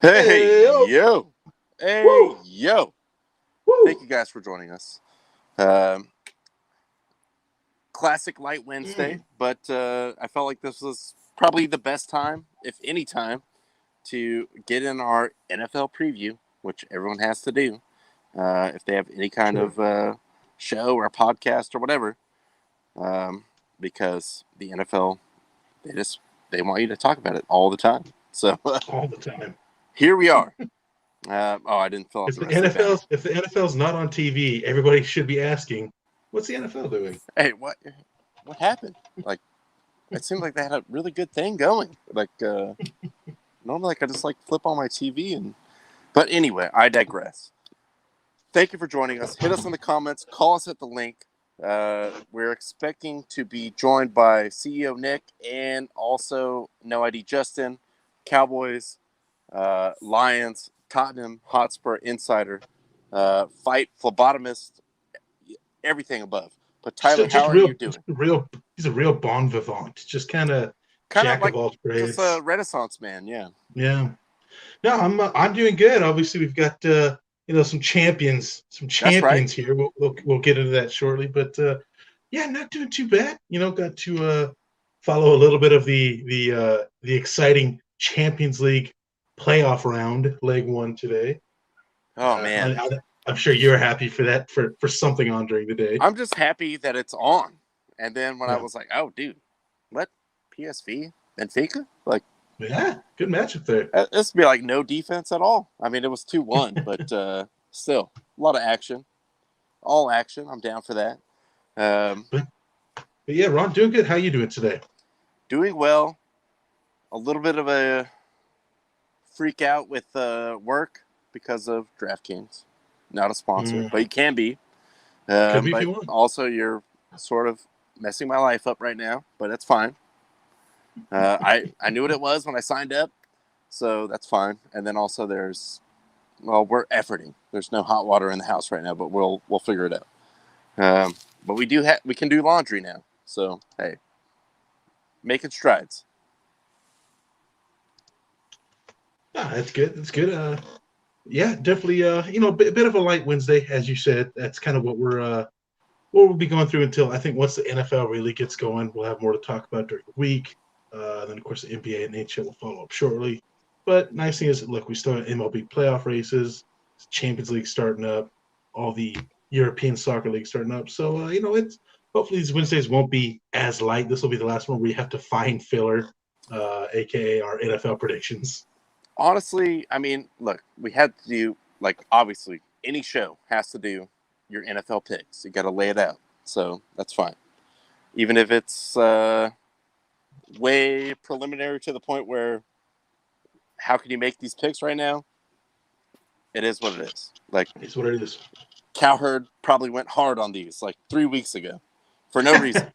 Hey, Hey, yo. Hey, woo, yo. Thank woo. you guys for joining us. Um, Classic Light Wednesday, Mm, but I felt like this was probably the best time, if any time, to get in our NFL preview, which everyone has to do if they have any kind true. of show or podcast or whatever, um, because the NFL, they just they want you to talk about it all the time. So All the time. here we are. I didn't fill out If the the rest of the banner. NFL's not on TV, everybody should be asking, what's the NFL doing? Hey, what happened? Like, it seemed like they had a really good thing going. Like, normally, I just like flip on my TV and. But anyway, I digress. Thank you for joining us. Hit us in the comments. Call us at the link. We're expecting to be joined by CEO Nick and also No ID Justin, Cowboys, Lions, Tottenham Hotspur Insider, Fight Phlebotomist, everything above. But Tyler, how are you doing? He's a real bon vivant. Just kind of Kind of jack like of all just a trades. Renaissance man, yeah. Yeah. No, I'm doing good. Obviously, we've got some That's right. champions here. We'll get into that shortly, but yeah, not doing too bad. Got to follow a little bit of the exciting Champions League playoff round, leg one today. Oh man, I'm sure you're happy for that for something on during the day. I'm just happy that it's on. And then when I Yeah, was like, oh dude, what PSV Benfica? Like yeah, good matchup there. this would be like no defense at all. I mean, it was 2-1, but still a lot of action, all action. I'm down for that. Um, But yeah, Ron, doing good. How you doing today? Doing well. A little bit of a freak out with work because of DraftKings. Not a sponsor, but you can be. Could be if But you want. also, you're sort of messing my life up right now, but that's fine. I knew what it was when I signed up, so that's fine. And then also, we're efforting. There's no hot water in the house right now, but we'll figure it out. But we can do laundry now, so hey, making strides. Ah, that's good. That's good. Yeah, definitely. Bit of a light Wednesday, as you said. That's kind of what we'll be going through until I think once the NFL really gets going, we'll have more to talk about during the week. Then of course the NBA and NHL will follow up shortly. But nice thing is, look, we still have MLB playoff races, Champions League starting up, all the European soccer league starting up. So it's hopefully these Wednesdays won't be as light. This will be the last one where you have to find filler, aka our NFL predictions. Honestly, I mean, look, we had to do like obviously any show has to do your NFL picks. You got to lay it out, so that's fine. Even if it's way preliminary to the point where how can you make these picks right now? It is what it is. Like It's what it is. Cowherd probably went hard on these like 3 weeks ago for no reason.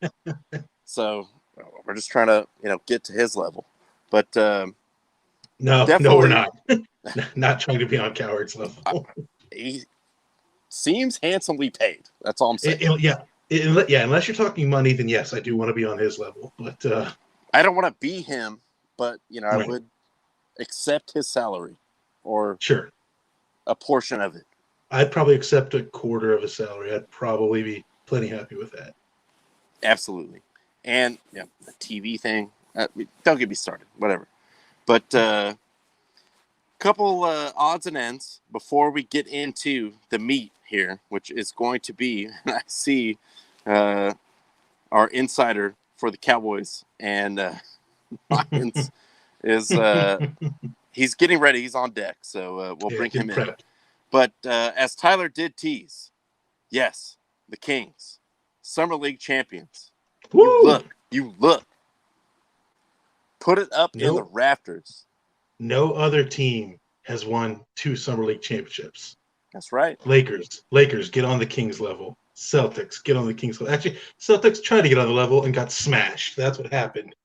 So we're just trying to get to his level, but No, we're definitely not. Not trying to be on Coward's uh, level. he seems handsomely paid. That's all I'm saying. Yeah, unless you're talking money, then yes, I do want to be on his level. But I don't want to be him, but I right, would accept his salary or sure. a portion of it. I'd probably accept a quarter of a salary. I'd probably be plenty happy with that. Absolutely. And the TV thing. Don't get me started. Whatever. But couple odds and ends before we get into the meat here, which is going to be. I see uh, our insider for the Cowboys and Lions is he's getting ready. He's on deck, so we'll Yeah, bring him getting in. prepped. But as Tyler did tease, yes, the Kings, Summer League champions. Woo! You look, put it up in the No, rafters. no other team has won 2 Summer League championships. That's right. Lakers, get on the Kings level. Celtics, get on the Kings level. Actually, Celtics tried to get on the level and got smashed. That's what happened.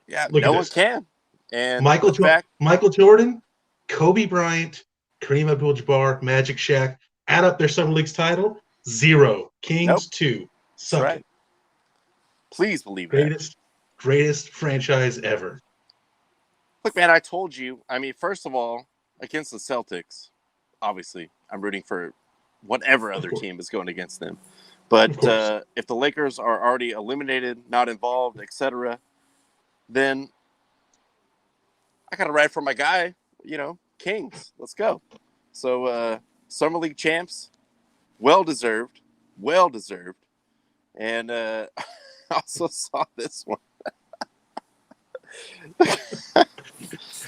Yeah, Look at no one this. can. And Michael the fact, Michael Jordan, Kobe Bryant, Kareem Abdul-Jabbar, Magic Shaq add up their Summer League's title, 0. nope, Kings 2. that's Suck right. it. Please believe that. Greatest franchise ever. Look, man, I told you. I mean, first of all, against the Celtics, obviously, I'm rooting for whatever other team is going against them. But if the Lakers are already eliminated, not involved, etc., then I got to ride for my guy, Kings. Let's go. So, Summer League champs, well-deserved. And I also saw this one.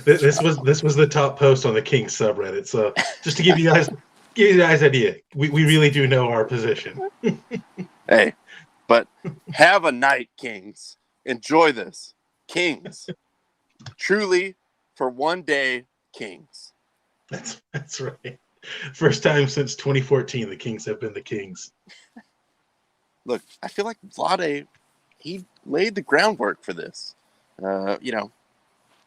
This was the top post on the Kings subreddit. So just to give you guys an idea, we really do know our position. Hey, but have a night, Kings. Enjoy this. Kings. Truly, for one day, Kings. That's right. First time since 2014 the Kings have been the Kings. Look, I feel like Vlade, he laid the groundwork for this.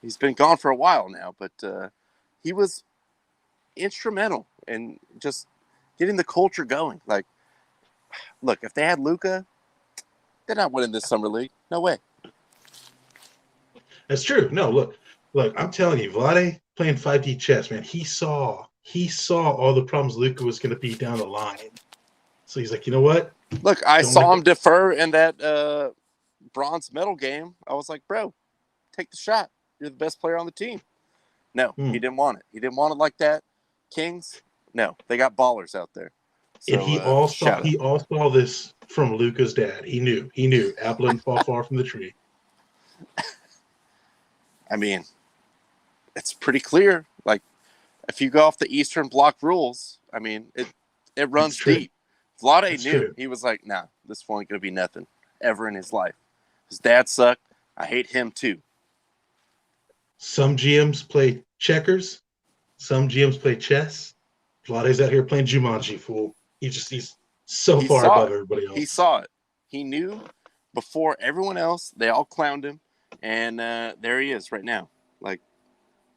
He's been gone for a while now, but he was instrumental in just getting the culture going. Like, look, if they had Luka, they're not winning this summer league. No way. That's true. No, look, I'm telling you, Vlade playing 5D chess, man, he saw all the problems Luka was going to be down the line. So he's like, you know what? Look, I saw him defer in that bronze medal game. I was like, bro, take the shot. You're the best player on the team. No, he didn't want it. He didn't want it like that. Kings, no, they got ballers out there. So, and he all saw this from Luka's dad. He knew. Apple didn't fall far from the tree. I mean, it's pretty clear. Like, if you go off the Eastern Bloc rules, I mean, it runs deep. Vlade knew. True. He was like, nah, this ain't going to be nothing ever in his life. His dad sucked. I hate him too. Some GMs play checkers. Some GMs play chess. Vlade's out here playing Jumanji, fool. He's so far above everybody else. He saw it. He knew before everyone else. They all clowned him. And there he is right now. Like,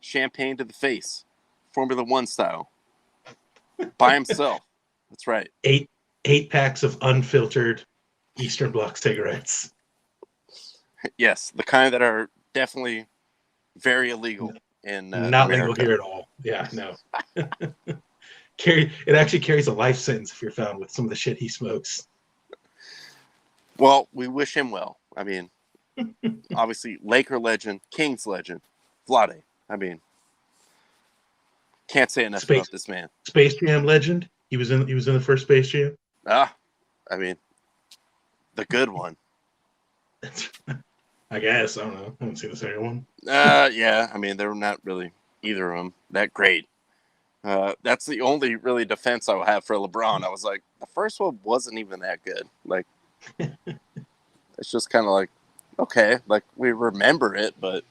champagne to the face. Formula One style. By himself. That's right. Eight packs of unfiltered Eastern Bloc cigarettes. Yes, the kind that are definitely very illegal in not America. Legal here at all. Yeah, no. It actually carries a life sentence if you're found with some of the shit he smokes. Well, we wish him well. I mean, obviously, Laker legend, Kings legend, Vlade. I mean, can't say enough about this man. Space Jam legend. He was in the first Space Jam. I mean, the good one. I guess. I don't know. I haven't seen the second one. Yeah. I mean, they're not really either of them that great. That's the only really defense I will have for LeBron. I was like, the first one wasn't even that good. Like, it's just kind of like, okay, like we remember it, but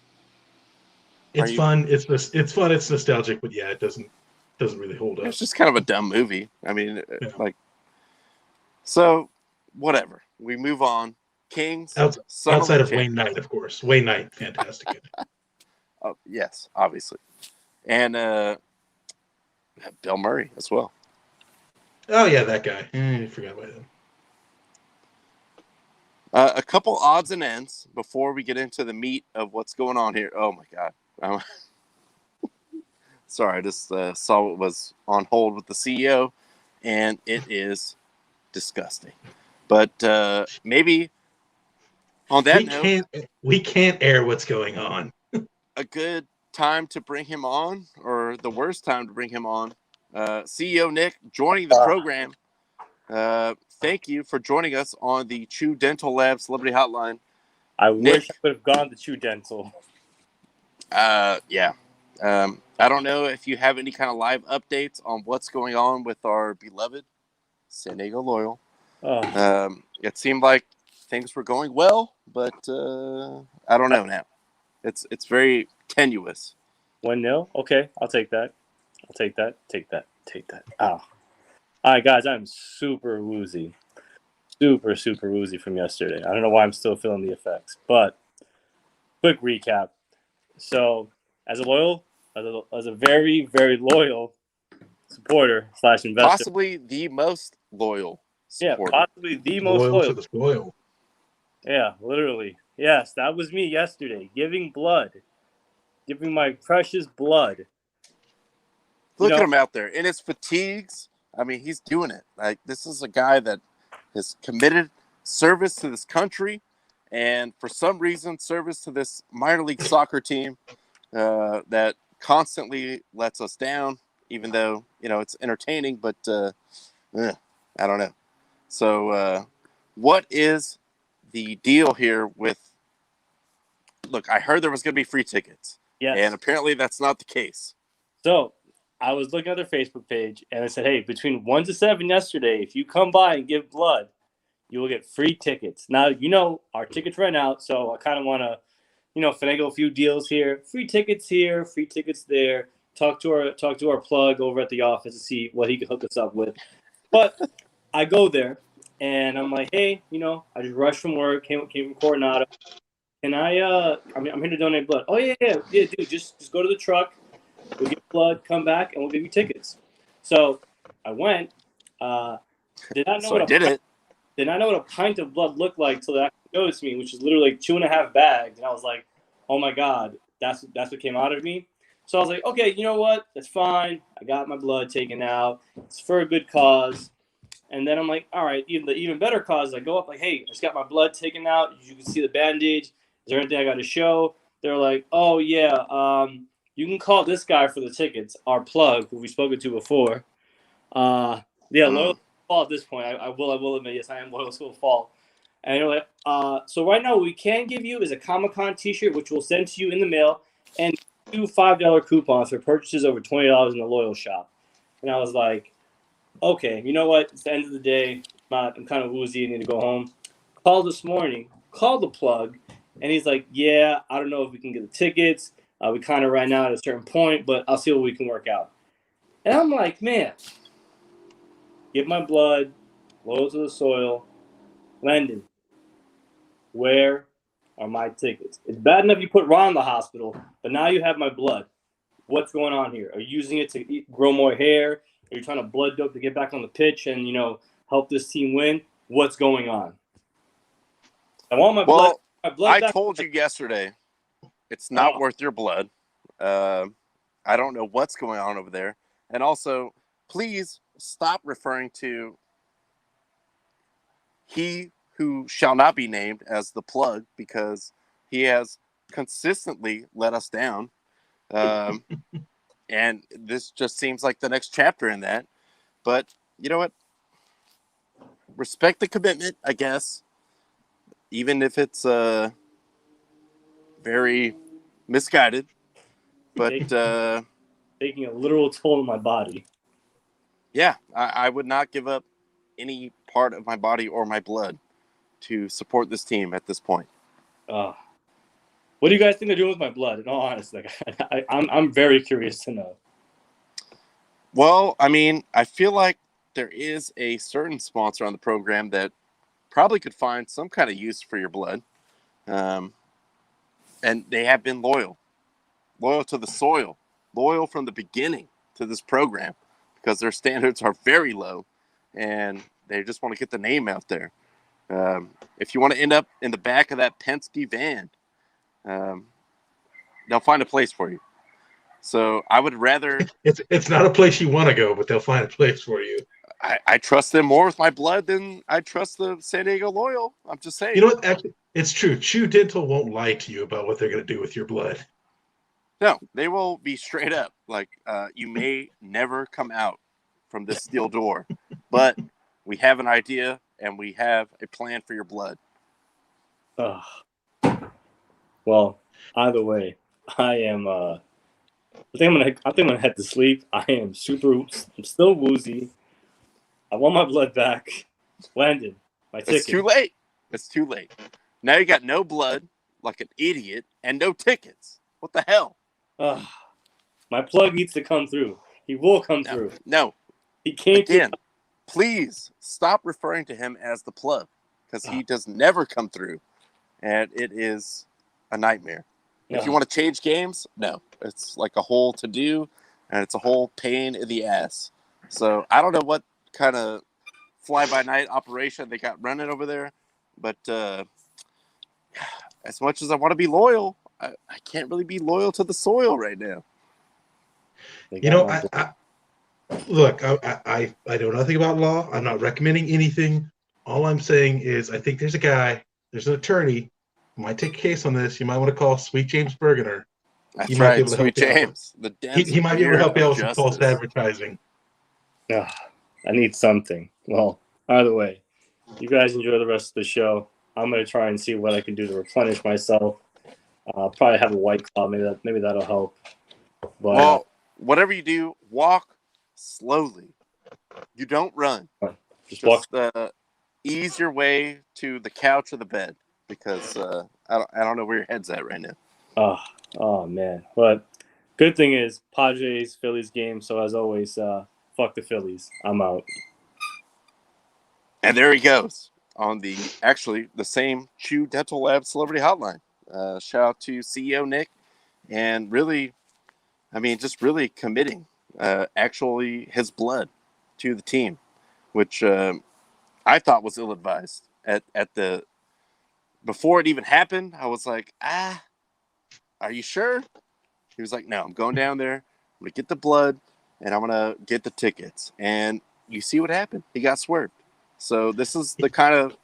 it's fun. It's fun. It's nostalgic, but yeah, it doesn't really hold up. It's just kind of a dumb movie. I mean, so whatever. We move on. Kings outside of Wayne Knight, of course. Wayne Knight, fantastic. Oh yes, obviously, and Bill Murray as well. Oh yeah, that guy. I forgot about him. A couple odds and ends before we get into the meat of what's going on here. Oh my God. Sorry, I just saw what was on hold with the CEO, and it is disgusting. But maybe on that note, we can't air what's going on. A good time to bring him on, or the worst time to bring him on. CEO Nick joining the program. Thank you for joining us on the Chew Dental Lab Celebrity Hotline. I wish I could have gone to Chew Dental. Yeah. I don't know if you have any kind of live updates on what's going on with our beloved San Diego Loyal. It seemed like things were going well, but I don't know now. It's very tenuous. 1-0? Okay, I'll take that. Take that. Oh. All right, guys, I'm super woozy. Super, super woozy from yesterday. I don't know why I'm still feeling the effects. But quick recap. So, as a very, very loyal supporter / investor. Possibly the most loyal supporter. Yeah, possibly the most loyal. For the spoil. Yeah, literally. Yes, that was me yesterday, giving blood. Giving my precious blood Look at him out there in his fatigues. I mean, he's doing it. Like, this is a guy that has committed service to this country, and for some reason, service to this minor league soccer team that constantly lets us down. Even though it's entertaining, but I don't know. So, what is the deal here with? Look, I heard there was going to be free tickets, and apparently that's not the case. So I was looking at their Facebook page, and it said, "Hey, between 1 to 7 yesterday, if you come by and give blood, you will get free tickets." Now our tickets ran out, so I kind of want to, finagle a few deals here. Free tickets here, free tickets there. Talk to our plug over at the office to see what he can hook us up with. But I go there, and I'm like, "Hey, I just rushed from work, came from Coronado. Can I'm here to donate blood." "Oh yeah, dude, just go to the truck. We'll get blood, come back, and we'll give you tickets." So I went. Did not know what a pint of blood looked like until they actually showed it to me, which is literally like 2.5 bags. And I was like, "Oh my God, that's what came out of me." So I was like, "Okay, you know what? That's fine. I got my blood taken out. It's for a good cause." And then I'm like, "All right, even better cause." I go up like, "Hey, I just got my blood taken out. You can see the bandage. Is there anything I got to show?" They're like, "Oh yeah, you can call this guy for the tickets, our plug, who we've spoken to before." Loyal to a fault at this point. I will admit, yes, I am loyal to a fault. And they're like, "So right now what we can give you is a Comic-Con t-shirt, which we'll send to you in the mail, and 2 $5 coupons for purchases over $20 in the Loyal shop." And I was like, "Okay, you know what? It's the end of the day. I'm kind of woozy. I need to go home." Called this morning, called the plug, and he's like, "Yeah, I don't know if we can get the tickets. We kind of ran out at a certain point, but I'll see what we can work out." And I'm like, "Man, give my blood, loyal to the soil. Landon, where are my tickets? It's bad enough you put Ron in the hospital, but now you have my blood. What's going on here? Are you using it to grow more hair? Are you trying to blood dope to get back on the pitch and, help this team win? What's going on?" I want my blood. My blood I told you yesterday, it's not worth your blood. I don't know what's going on over there. And also, please stop referring to he who shall not be named as the plug, because he has consistently let us down. And this just seems like the next chapter in that. But you know what? Respect the commitment, I guess. Even if it's very misguided. But taking a literal toll on my body. Yeah, I would not give up any part of my body or my blood to support this team at this point. What do you guys think they're doing with my blood? In all honesty, I'm very curious to know. Well, I mean, I feel like there is a certain sponsor on the program that probably could find some kind of use for your blood. And they have been loyal to the soil, loyal from the beginning to this program, because their standards are very low and they just want to get the name out there. If you want to end up in the back of that Penske van, they'll find a place for you. So I would rather... It's not a place you want to go, but they'll find a place for you. I trust them more with my blood than I trust the San Diego Loyal. I'm just saying. You know what? Actually, it's true. Chew Dental won't lie to you about what they're going to do with your blood. No, they will be straight up. Like, you may never come out from this steel door, but we have an idea and we have a plan for your blood. Well, either way, I am. I think I'm gonna head to sleep. I'm still woozy. I want my blood back. Landon, my ticket. It's too late. It's too late. Now you got no blood, like an idiot, and no tickets. What the hell? My plug needs to come through. He will come through. No. He can't. Again, please stop referring to him as the plug, because he does never come through, and it is a nightmare. If you want to change games, no. It's like a whole to-do, and it's a whole pain in the ass. So I don't know what kind of fly-by-night operation they got running over there, but as much as I want to be loyal, I can't really be loyal to the soil right now. You know, Look, I know nothing about law. I'm not recommending anything. All I'm saying is I think there's an attorney who might take a case on this. You might want to call Sweet James Bergener. He That's might be right, able to Sweet help you out. James, the dense He might be able to beard help you out of with some false justice. advertising. Ugh, I need something. Well, either way, you guys enjoy the rest of the show. I'm gonna try and see what I can do to replenish myself. I'll probably have a White Claw. Maybe that'll help. But Well, whatever you do, walk slowly. You don't run. just walk. Ease your way to the couch or the bed because I don't know where your head's at right now. Oh man. But good thing is Padres Phillies game. So as always, fuck the Phillies. I'm out. And there he goes on the same Chew Dental Lab Celebrity Hotline. Shout out to CEO Nick, and really, just really committing actually his blood to the team, which I thought was ill advised at the before it even happened. I was like, are you sure? He was like, no, I'm going down there. I'm gonna get the blood, and I'm gonna get the tickets. And you see what happened? He got swerved. So this is the kind of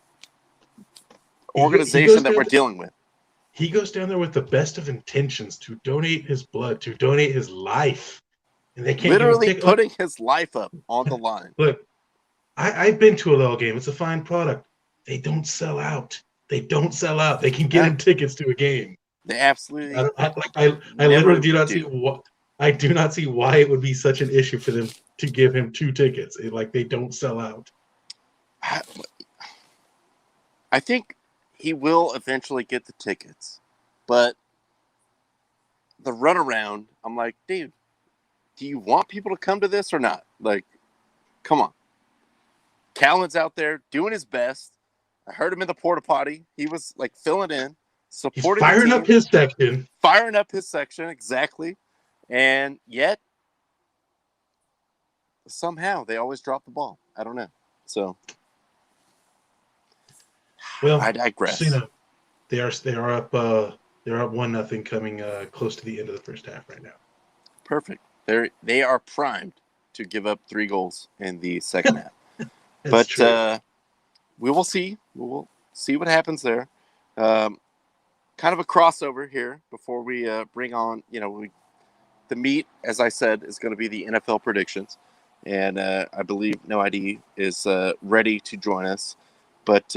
organization that we're dealing with. He goes down there with the best of intentions to donate his blood, to donate his life, and they can't literally putting his life up on the line. Look, I've been to a little game. It's a fine product. They don't sell out. They can get him tickets to a game. They absolutely. I literally do not see what. I do not see why it would be such an issue for them to give him 2 tickets. They don't sell out. I think he will eventually get the tickets, but the runaround, I'm like, dude, do you want people to come to this or not? Like, come on. Callan's out there doing his best. I heard him in the porta potty. He was like filling in, supporting. He's firing up his section. Firing up his section, exactly. And yet, somehow they always drop the ball. I don't know. So, well, I digress. So, they are up 1-0 coming close to the end of the first half right now. Perfect. They are primed to give up 3 goals in the second half. But we will see. We will see what happens there. Kind of a crossover here before we bring on, the meat, as I said, is going to be the NFL predictions. And I believe No ID is ready to join us. But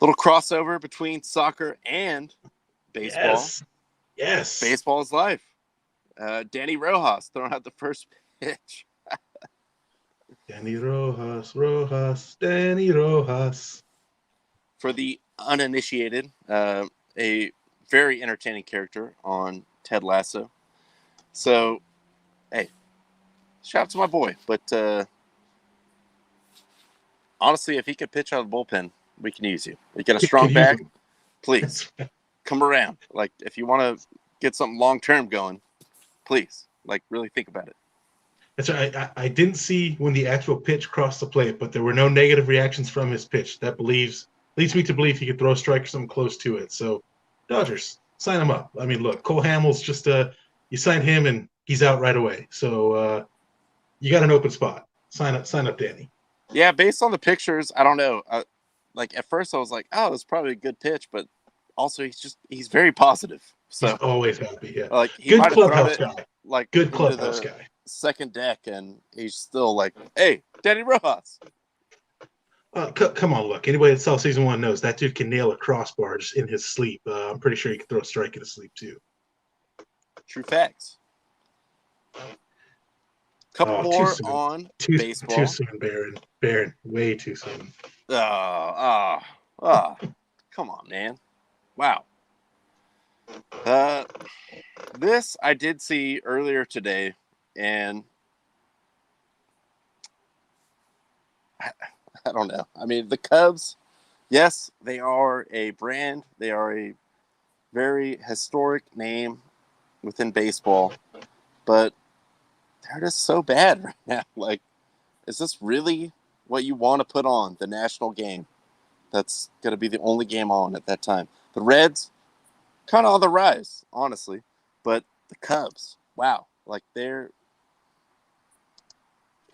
little crossover between soccer and baseball. Yes. Baseball is life. Danny Rojas throwing out the first pitch. Danny Rojas. Danny Rojas. For the uninitiated, a very entertaining character on Ted Lasso. So, hey, shout out to my boy. But honestly, if he could pitch out of the bullpen, we can use you. We get a strong back. Please come around. Like, if you want to get something long-term going, please, really think about it. That's right. I didn't see when the actual pitch crossed the plate, but there were no negative reactions from his pitch. That leads me to believe he could throw a strike or something close to it. So, Dodgers, sign him up. Look, Cole Hamels just you sign him and he's out right away. So you got an open spot. Sign up, Danny. Yeah, based on the pictures, I don't know. At first I was like, oh, that's probably a good pitch, but also he's very positive. So he's always happy. Yeah, good clubhouse guy. Good clubhouse guy. Second deck, and he's still like, hey, Danny Rojas. Come on, look. Anybody that saw season 1 knows that dude can nail a crossbar just in his sleep. I'm pretty sure he can throw a strike in his sleep too. True facts. Couple more on baseball. Too soon, Baron. Way too soon. Come on, man. Wow. This I did see earlier today, and I don't know. The Cubs, yes, they are a brand. They are a very historic name within baseball, but they're just so bad right now. Is this really what you want to put on the national game? That's going to be the only game on at that time. The Reds, kind of on the rise, honestly, but the Cubs, wow. like they're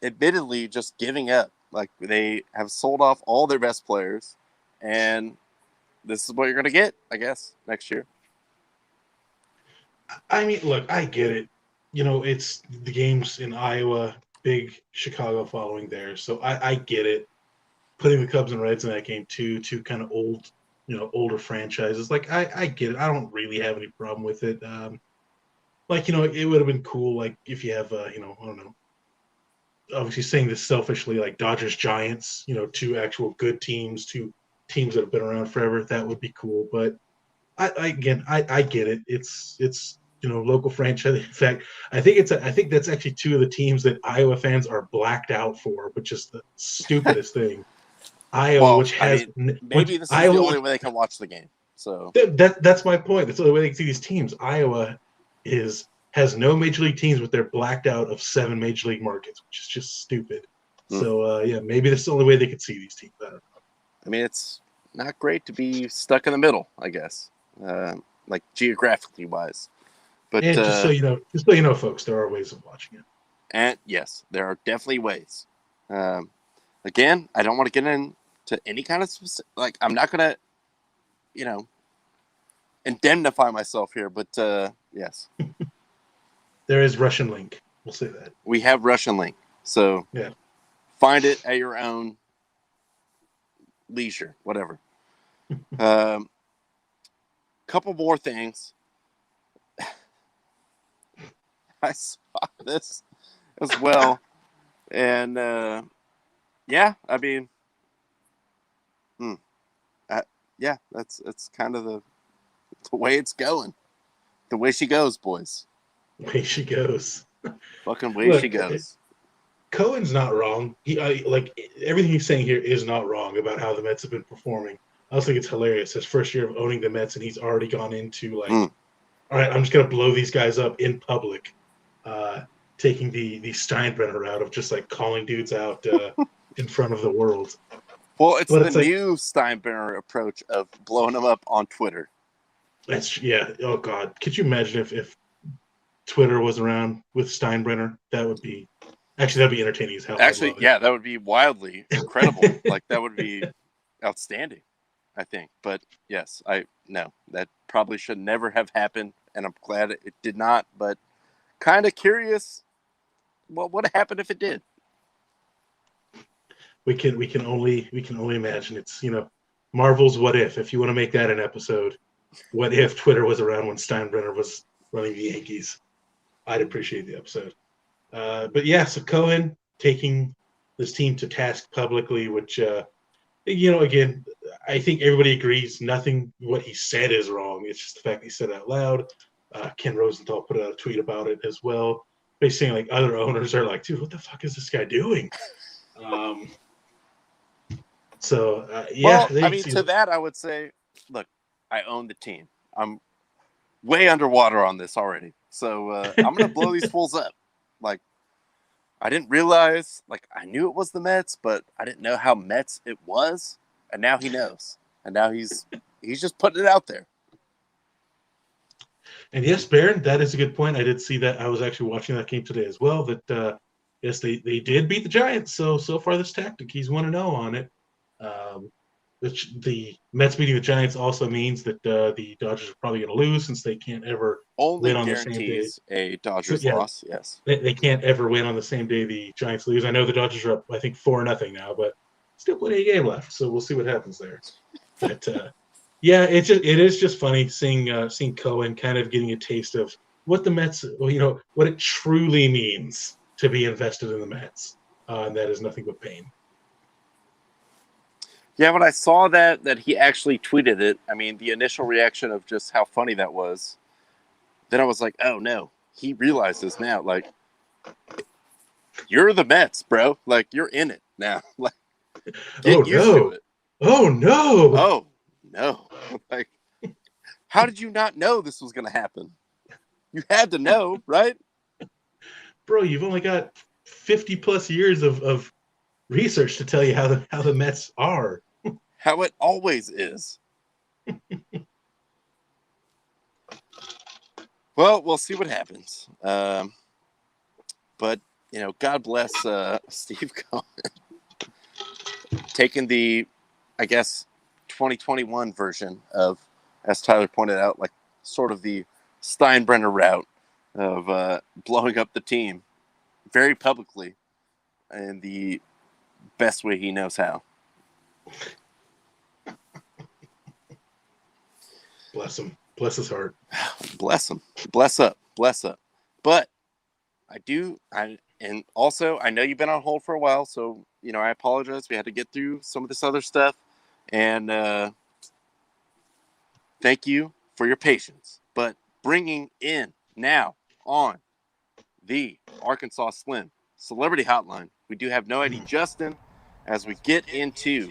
admittedly just giving up. Like they have sold off all their best players, and this is what you're going to get, I guess, next year. I mean, look, I get it. It's the games in Iowa, big Chicago following there, so I get it. Putting the Cubs and Reds in that game too, two kind of old, older franchises. Like I get it. I don't really have any problem with it. It would have been cool, like if you have, I don't know. Obviously, saying this selfishly, like Dodgers Giants, two actual good teams, two teams that have been around forever. That would be cool. But I get it. It's local franchise. In fact, I think that's actually two of the teams that Iowa fans are blacked out for, which is the stupidest thing. Iowa, Well, which has maybe this is Iowa, the only way they can watch the game. So that's my point. That's the only way they can see these teams. Iowa has no major league teams, but they're blacked out of 7 major league markets, which is just stupid. So maybe that's the only way they could see these teams. I don't know. I mean, it's not great to be stuck in the middle, I guess, like geographically wise. But and just so you know, folks, there are ways of watching it. And yes, there are definitely ways. Again, I don't want to get into any kind of specific, like I'm not gonna, indemnify myself here, but yes. There is Russian Link. We'll say that. We have Russian Link. So yeah, find it at your own leisure, whatever. Couple more things. I saw this as well. And yeah, I mean, yeah, that's kind of the way it's going. The way she goes, boys. Way she goes. Fucking way she goes. Cohen's not wrong. Like everything he's saying here is not wrong about how the Mets have been performing. I also think it's hilarious. His first year of owning the Mets, and he's already gone into like, all right, I'm just gonna blow these guys up in public, taking the Steinbrenner route of just like calling dudes out in front of the world. Well, it's the new Steinbrenner approach of blowing them up on Twitter. Oh God, could you imagine if Twitter was around with Steinbrenner? That'd be entertaining as hell. Actually, yeah, that would be wildly incredible. Like that would be outstanding, I think. But yes, that probably should never have happened, and I'm glad it did not. But kind of curious, what would have happened if it did? We can only imagine. It's Marvel's What If. If you want to make that an episode, what if Twitter was around when Steinbrenner was running the Yankees? I'd appreciate the episode. But yeah, so Cohen taking this team to task publicly, which, again, I think everybody agrees nothing what he said is wrong. It's just the fact he said it out loud. Ken Rosenthal put out a tweet about it as well. Basically, like other owners are like, dude, what the fuck is this guy doing? Yeah. Well, I mean, to that, I would say, look, I own the team. I'm way underwater on this already. So I'm going to blow these fools up. Like, I didn't realize, like, I knew it was the Mets, but I didn't know how Mets it was. And now he knows. And now he's just putting it out there. And yes, Baron, that is a good point. I did see that. I was actually watching that game today as well. That, yes, they did beat the Giants. So far this tactic, he's 1-0 on it. The Mets beating the Giants also means that the Dodgers are probably going to lose since they can't ever only win on the same day. Guarantees a Dodgers loss, yes. They can't ever win on the same day the Giants lose. I know the Dodgers are up, I think, 4-0 now, but still plenty of game left, so we'll see what happens there. But yeah, it is just funny seeing Cohen kind of getting a taste of what the Mets, what it truly means to be invested in the Mets, and that is nothing but pain. Yeah, when I saw that he actually tweeted it, I mean, the initial reaction of just how funny that was, then I was like, oh, no, he realizes now, like, you're the Mets, bro. Like, you're in it now. Like, get used to it. Oh, no. Oh, no. Like, how did you not know this was going to happen? You had to know, right? Bro, you've only got 50-plus years of research to tell you how the Mets are. How it always is. Well, we'll see what happens. But God bless Steve Cohen taking the, I guess, 2021 version of, as Tyler pointed out, like sort of the Steinbrenner route of blowing up the team very publicly in the best way he knows how. Bless him. Bless his heart. Bless him. Bless up. Bless up. But and also I know you've been on hold for a while, so I apologize. We had to get through some of this other stuff, and thank you for your patience. But bringing in now on the Arkansas Slim Celebrity Hotline, we do have No ID Justin as we get into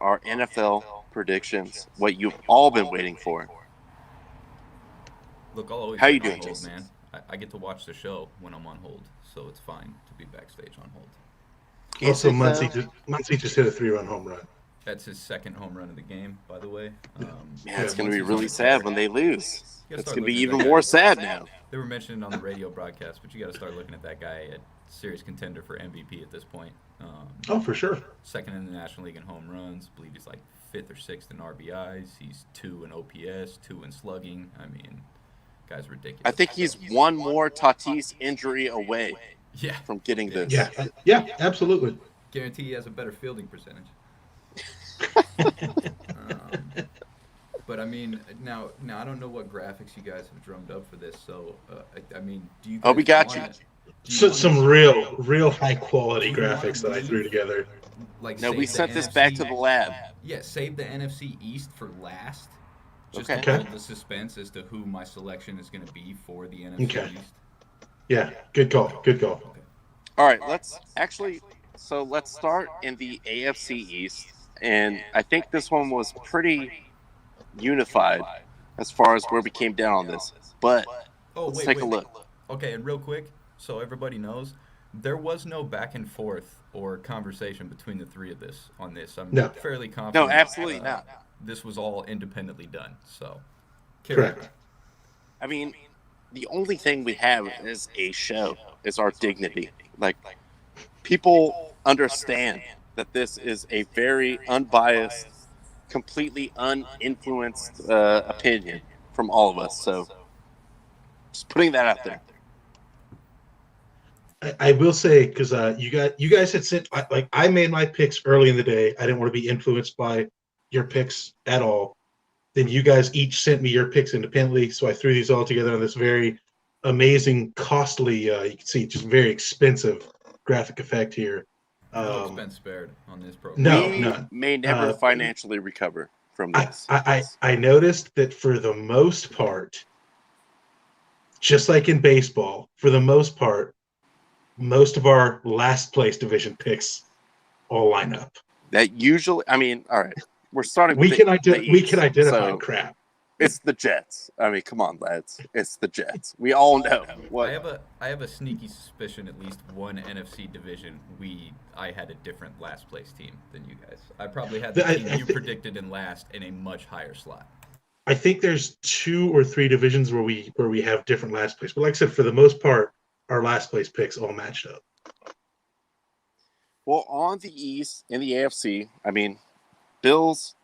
our NFL predictions, what you've all been waiting for. Look, I'll always How be you on doing, hold, Jason? man. I get to watch the show when I'm on hold, so it's fine to be backstage on hold. Also, Muncie just hit a 3-run home run. That's his second home run of the game, by the way. Man, it's going to be Muncie's really on sad fire. when they lose. You gotta It's start going to be looking at even that more guy. sad now. They were mentioned on the radio broadcast, but you got to start looking at that guy at serious contender for MVP at this point. Oh, for sure. Second in the National League in home runs. I believe he's like 5th or 6th in RBIs. He's 2 in OPS, 2 in slugging. I mean, guy's ridiculous. I think he's one more Tatis injury away from getting this. Yeah, absolutely. Guarantee he has a better fielding percentage. But I mean, now I don't know what graphics you guys have drummed up for this. So I mean, do you? Guys Oh, we got you. Some real high quality graphics that I threw together. Like, No, we sent this NFC back to the lab. Yeah, save the NFC East for last. Just Okay. to hold the suspense as to who my selection is going to be for the NFC East. Yeah, good call. Good call. Okay. All right, let's start in the AFC East. And I think this one was pretty unified as far as where we came down on this. But let's take a look. Okay, and real quick, so everybody knows, there was no back and forth or conversation between the three of this on this. I'm fairly confident. No, absolutely not. This was all independently done. So, correct. I mean, the only thing we have as a show is our dignity. Like, people understand that this is a very unbiased, completely uninfluenced opinion from all of us. So, just putting that out there. I will say, because you guys had sent, like, I made my picks early in the day. I didn't want to be influenced by your picks at all. Then you guys each sent me your picks independently, so I threw these all together on this very amazing, costly, you can see just very expensive graphic effect here. No expense spared on this program. No, may never financially recover from this. I noticed that for the most part, just like in baseball, for the most part, most of our last place division picks all line up. That usually, I mean, all right, we're starting. We with can identify so crap. It's the Jets. I mean, come on, lads. It's the Jets. We all know what. I have a sneaky suspicion at least one NFC division I had a different last place team than you guys. I probably had the team you predicted in last in a much higher slot. I think there's 2 or 3 divisions where we have different last place. But like I said, for the most part, our last place picks all matched up. Well, on the East, in the AFC, I mean, Bills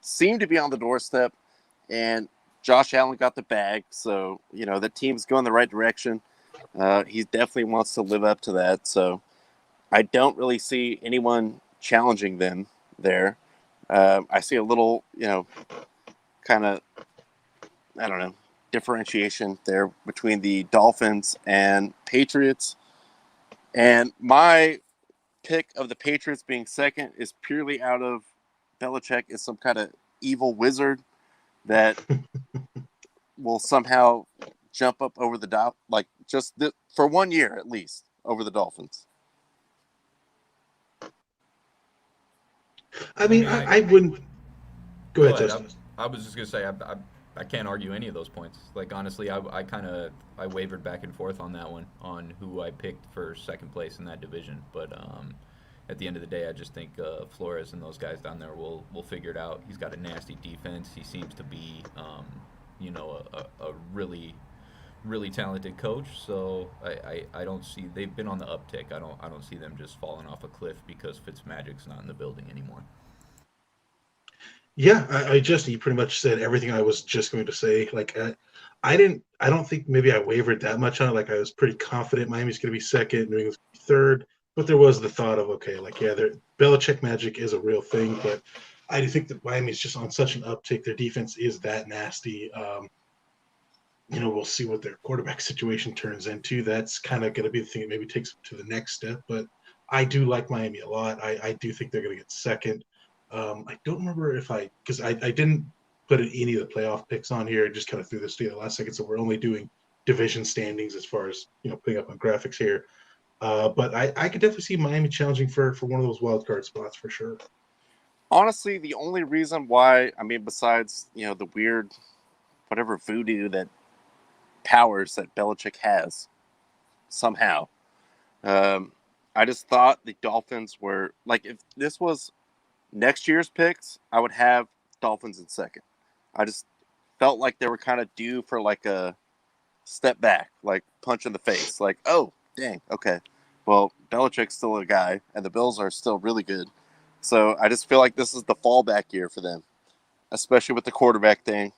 seem to be on the doorstep, and Josh Allen got the bag, so, the team's going the right direction. He definitely wants to live up to that, so I don't really see anyone challenging them there. I see a little, kind of, I don't know, differentiation there between the Dolphins and Patriots. And my pick of the Patriots being second is purely out of Belichick is some kind of evil wizard that will somehow jump up over the for 1 year at least over the Dolphins. I mean, I wouldn't. Go ahead, Justin. I was just gonna say I can't argue any of those points. Like, honestly, I wavered back and forth on that one on who I picked for second place in that division. But at the end of the day, I just think Flores and those guys down there will figure it out. He's got a nasty defense. He seems to be a really really talented coach. So I don't see they've been on the uptick. I don't see them just falling off a cliff because Fitzmagic's not in the building anymore. Yeah, I just you pretty much said everything I was just going to say. Like I don't think maybe I wavered that much on it. Like I was pretty confident Miami's going to be second, New England's going to be third. But there was the thought of okay, like yeah, Belichick magic is a real thing, but I do think that Miami's just on such an uptick. Their defense is that nasty. We'll see what their quarterback situation turns into. That's kind of going to be the thing that maybe takes them to the next step. But I do like Miami a lot. I do think they're going to get second. I don't remember because I didn't put any of the playoff picks on here. I just kind of threw this together last second. So we're only doing division standings as far as, putting up on graphics here. But I could definitely see Miami challenging for one of those wild card spots for sure. Honestly, the only reason why, besides, the weird, whatever voodoo that powers that Belichick has somehow, I just thought the Dolphins were, like, if this was next year's picks, I would have Dolphins in second. I just felt like they were kind of due for, like, a step back, like, punch in the face. Like, oh, dang, okay. Well, Belichick's still a guy, and the Bills are still really good. So I just feel like this is the fallback year for them, especially with the quarterback thing.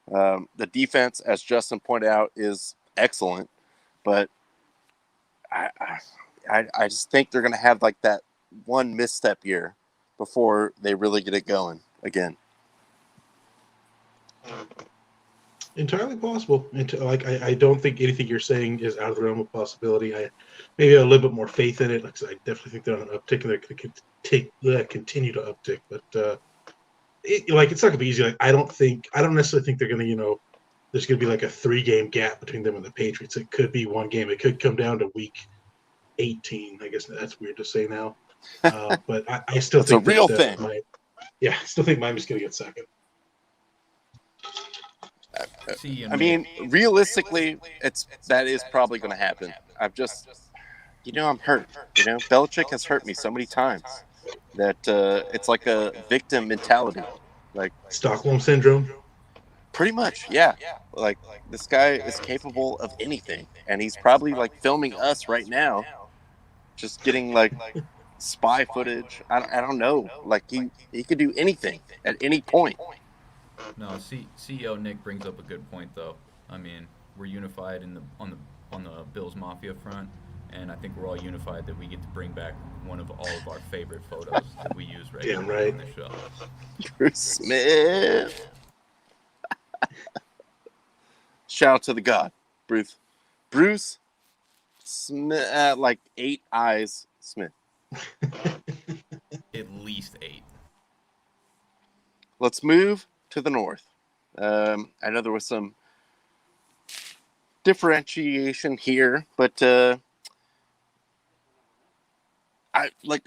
The defense, as Justin pointed out, is excellent, but I just think they're going to have like that one misstep year before they really get it going again. Entirely possible. I don't think anything you're saying is out of the realm of possibility. I maybe have a little bit more faith in it. Like I definitely think they're on an uptick and they're going to continue to uptick. But it's not going to be easy. Like I don't necessarily think they're going to, there's going to be like a 3-game gap between them and the Patriots. It could be one game. It could come down to week 18. I guess that's weird to say now. But I still it's think a real thing. I still think Miami's going to get second. Realistically, that is probably going to happen. I'm hurt. Belichick has hurt me so many times that it's like a victim mentality. Like Stockholm syndrome. Pretty much, yeah. Like this guy is capable of anything, and he's probably like filming us right now, just getting like spy footage. I don't know. Like he could do anything at any point. No, CEO Nick brings up a good point though. We're unified on the Bills Mafia front, and I think we're all unified that we get to bring back one of all of our favorite photos that we use regularly on the show. Bruce Smith. Shout out to the God, Bruce Smith, like 8 eyes Smith. At least 8. Let's move to the north. I know there was some differentiation here, but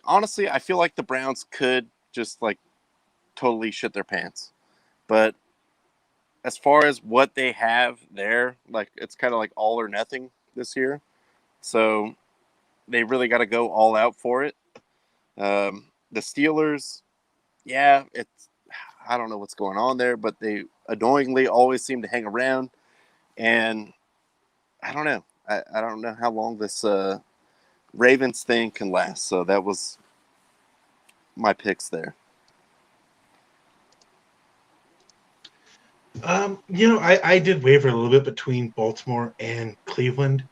honestly, I feel like the Browns could just like totally shit their pants. But as far as what they have there, like it's kind of like all or nothing this year. So they really got to go all out for it. The Steelers, I don't know what's going on there, but they annoyingly always seem to hang around. And I don't know. I don't know how long this Ravens thing can last. So that was my picks there. I did waver a little bit between Baltimore and Cleveland.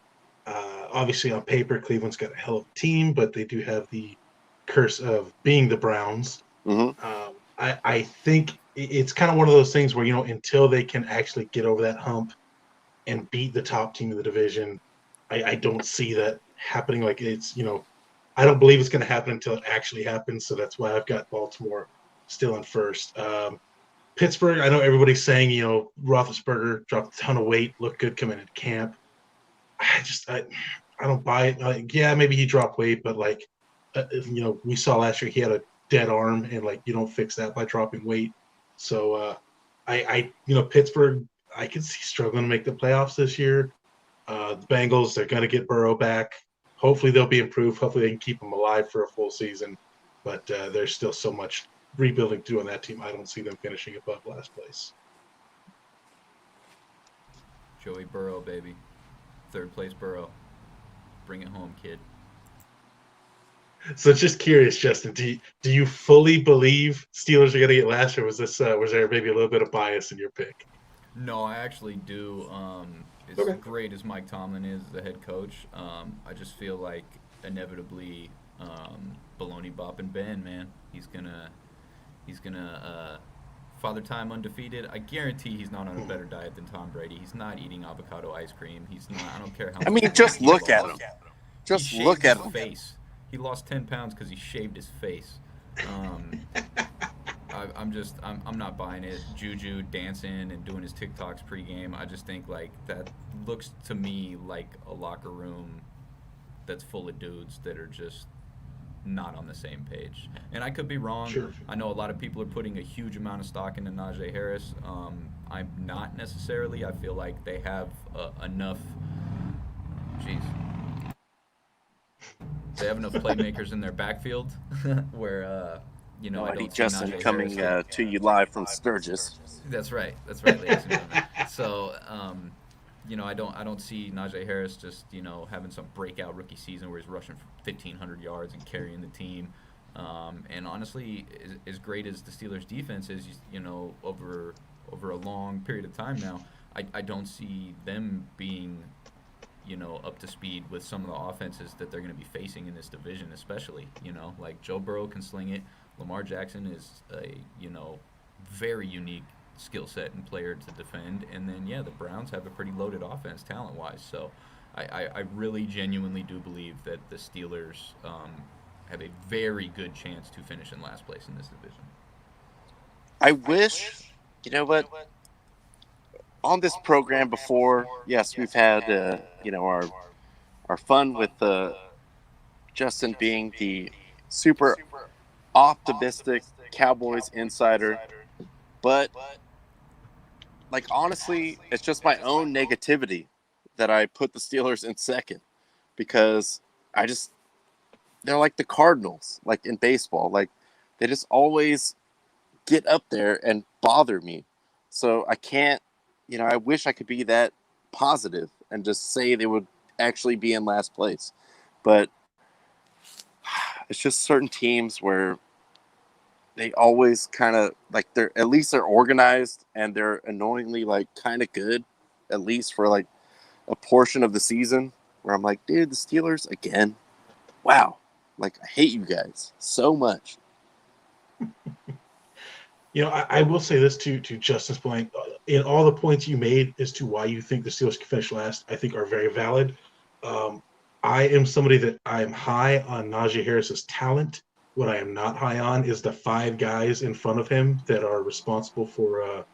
Obviously, on paper, Cleveland's got a hell of a team, but they do have the curse of being the Browns. Mm-hmm. I think it's kind of one of those things where, until they can actually get over that hump and beat the top team of the division, I don't see that happening. Like I don't believe it's going to happen until it actually happens. So that's why I've got Baltimore still in first. Pittsburgh, I know everybody's saying, Roethlisberger dropped a ton of weight, looked good coming into camp. I don't buy it. Maybe he dropped weight, but we saw last year he had a dead arm, and you don't fix that by dropping weight. So Pittsburgh, I can see struggling to make the playoffs this year. The Bengals, they're going to get Burrow back. Hopefully they'll be improved. Hopefully they can keep him alive for a full season. But there's still so much rebuilding to do on that team. I don't see them finishing above last place. Joey Burrow, baby. Third place Burrow. Bring it home, kid. So just curious, Justin, do you fully believe Steelers are going to get last, or was there maybe a little bit of bias in your pick? No, I actually do. As Okay. great as Mike Tomlin is, the head coach, I just feel like inevitably, baloney bopping Ben, man, he's gonna Father Time undefeated. I guarantee he's not on a better diet than Tom Brady. He's not eating avocado ice cream. He's not. I don't care how. I mean, much just he look at lost. him. He Just shaved look at his him. face. He lost 10 pounds because he shaved his face. I'm not buying it. Juju dancing and doing his TikToks pregame. I just think like that looks to me like a locker room that's full of dudes that are just not on the same page. And I could be wrong. Sure. I know a lot of people are putting a huge amount of stock into Najee Harris. I'm not necessarily. I feel like they have enough. Jeez. They have enough playmakers in their backfield where I Mighty don't see Justin Najee coming Harris. to you live from Sturgis. That's right, ladies and gentlemen. So, I don't see Najee Harris just having some breakout rookie season where he's rushing for 1,500 yards and carrying the team. And honestly, as great as the Steelers' defense is, over a long period of time now, I don't see them being up to speed with some of the offenses that they're going to be facing in this division, especially. Like Joe Burrow can sling it. Lamar Jackson is a very unique skill set and player to defend. And then, the Browns have a pretty loaded offense talent-wise. So I really genuinely do believe that the Steelers have a very good chance to finish in last place in this division. I wish, on this program before, yes, we've had, our fun with Justin being the super optimistic Cowboys insider. But, honestly, it's just my own negativity that I put the Steelers in second because they're like the Cardinals, like in baseball. Like, they just always get up there and bother me. So I can't, I wish I could be that positive and just say they would actually be in last place. But it's just certain teams where they always kind of they're organized and they're annoyingly kind of good, at least for a portion of the season where I'm like, dude, the Steelers again. Wow. I hate you guys so much. I will say this to Justin's point. In all the points you made as to why you think the Steelers can finish last, I think are very valid. I am somebody that I am high on Najee Harris's talent. What I am not high on is the 5 guys in front of him that are responsible for,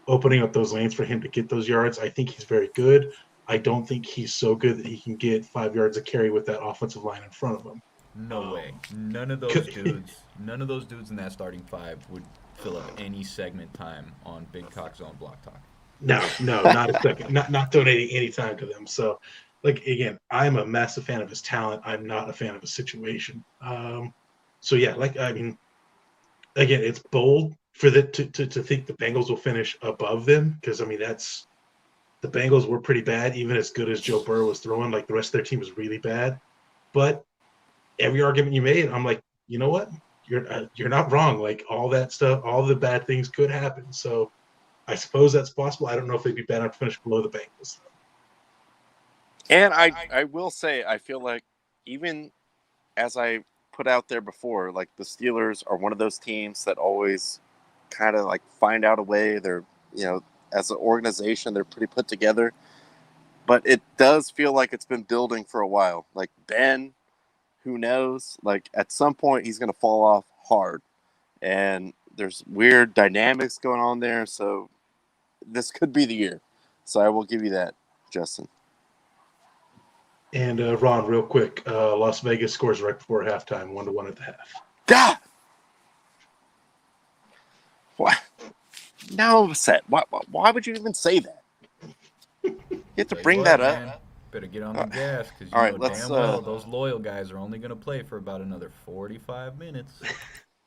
opening up those lanes for him to get those yards. I think he's very good. I don't think he's so good that he can get 5 yards of carry with that offensive line in front of him. No way. None of those dudes in that starting 5 would fill up any segment time on Big Cock Zone Block Talk. No, not a second. Not donating any time to them. So, again, I'm a massive fan of his talent. I'm not a fan of his situation. Again, it's bold for to think the Bengals will finish above them because, that's the Bengals were pretty bad, even as good as Joe Burrow was throwing. The rest of their team was really bad. But every argument you made, I'm like, you know what? You're not wrong. All that stuff, all the bad things could happen. So I suppose that's possible. I don't know if they'd be bad enough to finish below the Bengals. And I will say, I feel like even as I put out there before, the Steelers are one of those teams that always kind of find out a way. They're, as an organization, they're pretty put together. But it does feel like it's been building for a while. Ben, who knows? At some point, he's going to fall off hard. And there's weird dynamics going on there. So this could be the year. So I will give you that, Justin. And Ron, real quick, Las Vegas scores right before halftime, 1-1 at the half. God! What? Now I'm upset. Why would you even say that? You have to bring that up. Man, better get on the gas because damn well those loyal guys are only going to play for about another 45 minutes.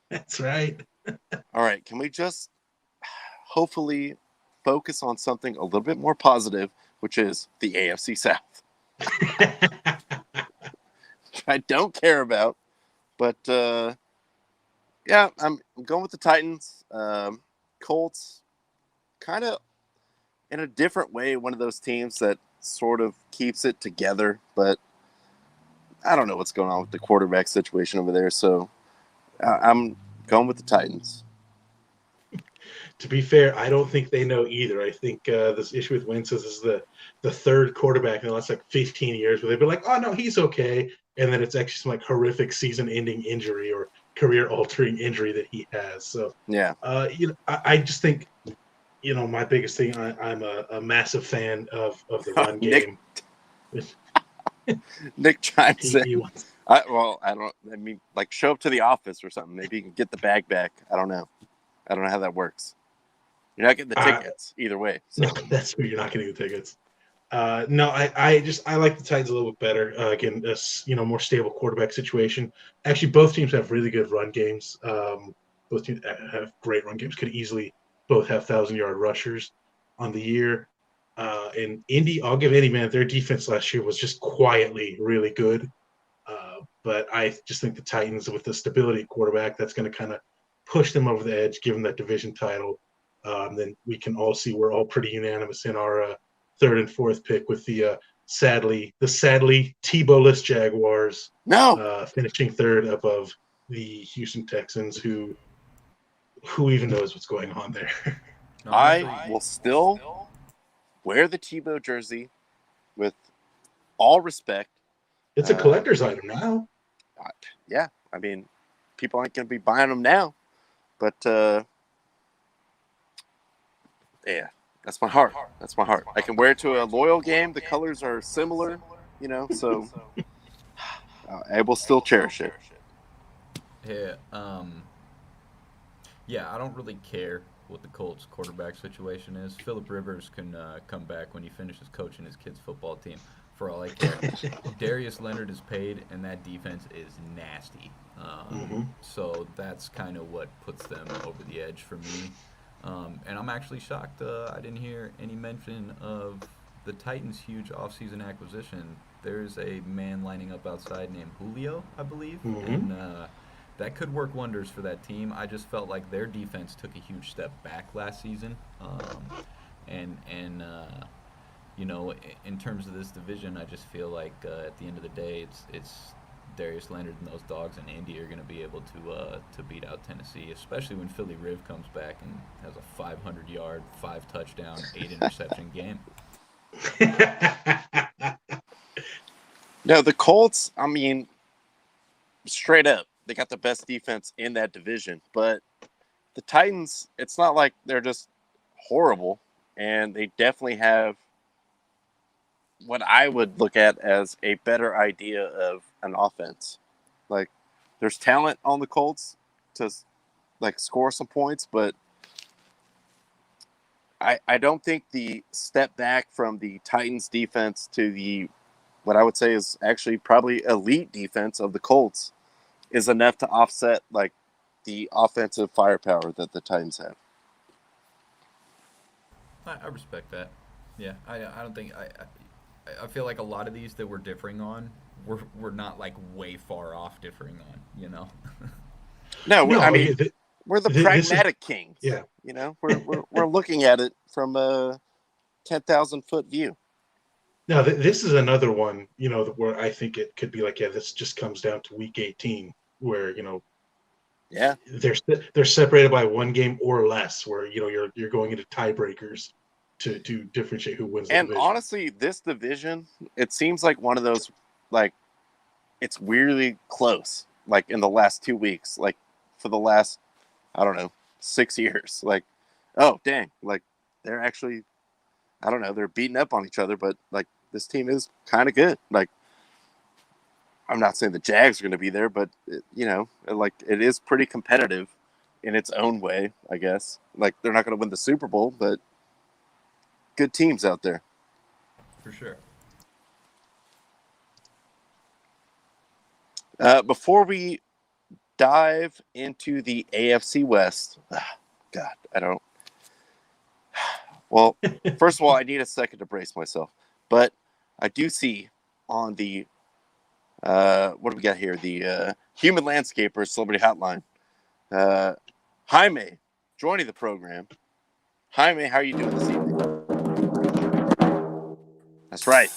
That's right. All right, can we just hopefully focus on something a little bit more positive which is the AFC South. I don't care about, but yeah, I'm going with the Titans. Colts, kind of in a different way, one of those teams that sort of keeps it together, but I don't know what's going on with the quarterback situation over there, so I'm going with the Titans. To be fair, I don't think they know either. I think this issue with Wentz is the third quarterback in the last 15 years where they've been like, oh no, he's okay, and then it's actually some horrific season-ending injury or career-altering injury that he has. So yeah, I just think my biggest thing. I'm a massive fan of the run game. Nick chimes in. I mean, show up to the office or something. Maybe you can get the bag back. I don't know how that works. You're not getting the tickets either way. So. No, that's true. You're not getting the tickets. No, I like the Titans a little bit better. Again, a more stable quarterback situation. Actually, both teams have really good run games. Both teams have great run games. Could easily both have 1,000-yard rushers on the year. And Indy, I'll give Indy, man, their defense last year was just quietly really good. But I just think the Titans, with the stability quarterback, that's going to kind of push them over the edge, give them that division title. Then we can all see we're all pretty unanimous in our third and fourth pick with the sadly Tebow-less Jaguars. Finishing third above the Houston Texans, who even knows what's going on there. I will still wear the Tebow jersey with all respect. It's a collector's item now. Yeah, I mean, people aren't going to be buying them now, but yeah, that's my heart. That's my heart. I can wear it to a loyal game. The colors are similar, so I will still cherish it. Yeah, I don't really care what the Colts quarterback situation is. Phillip Rivers can come back when he finishes coaching his kids' football team. For all I care, Darius Leonard is paid, and that defense is nasty. So that's kind of what puts them over the edge for me. And I'm actually shocked I didn't hear any mention of the Titans' huge offseason acquisition. There's a man lining up outside named Julio, I believe, and that could work wonders for that team. I just felt like their defense took a huge step back last season, in terms of this division, I just feel like at the end of the day, it's Darius Leonard and those dogs and Indy are going to be able to beat out Tennessee, especially when Philly Riv comes back and has a 500-yard, 5-touchdown, 8-interception game. No, the Colts, I mean, straight up, they got the best defense in that division. But the Titans, it's not like they're just horrible, and they definitely have what I would look at as a better idea of an offense. There's talent on the Colts to score some points, but I don't think the step back from the Titans defense to the what I would say is actually probably elite defense of the Colts is enough to offset the offensive firepower that the Titans have. I respect that. Yeah, I don't think I feel like a lot of these that we're differing on, we're not way far off differing on, No, I mean we're the pragmatic kings. Yeah, we're looking at it from a 10,000-foot view. No, this is another one, where I think it could be this just comes down to week 18, where they're separated by one game or less, where you're going into tiebreakers to differentiate who wins the division. And honestly, this division, it seems like one of those, it's weirdly close, in the last 2 weeks, for the last, I don't know, 6 years. Oh, dang, they're actually, I don't know, they're beating up on each other, but, this team is kind of good. I'm not saying the Jags are going to be there, but, it is pretty competitive in its own way, I guess. They're not going to win the Super Bowl, but good teams out there. For sure. Before we dive into the AFC West, God, Well, first of all, I need a second to brace myself. But I do see on the what do we got here? The Human Landscaper Celebrity Hotline. Jaime joining the program. Jaime, how are you doing this evening? That's right.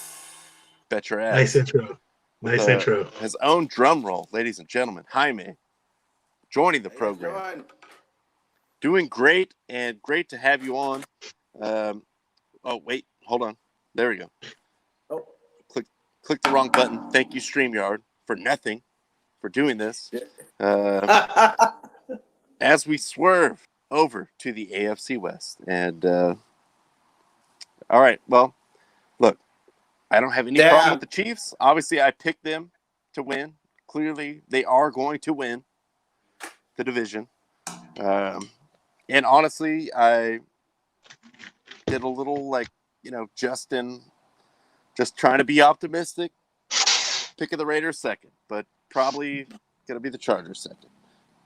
Bet your ass. Nice intro. Nice intro. His own drum roll, ladies and gentlemen. Jaime joining the program. Doing great, and great to have you on. Oh, wait. Hold on. There we go. Oh. Click the wrong button. Thank you, StreamYard, for nothing, for doing this. As we swerve over to the AFC West. And, all right, well, look, I don't have any problem with the Chiefs. Obviously, I picked them to win. Clearly, they are going to win the division. And honestly, I did a little, Justin, just trying to be optimistic, picking the Raiders second, but probably going to be the Chargers second.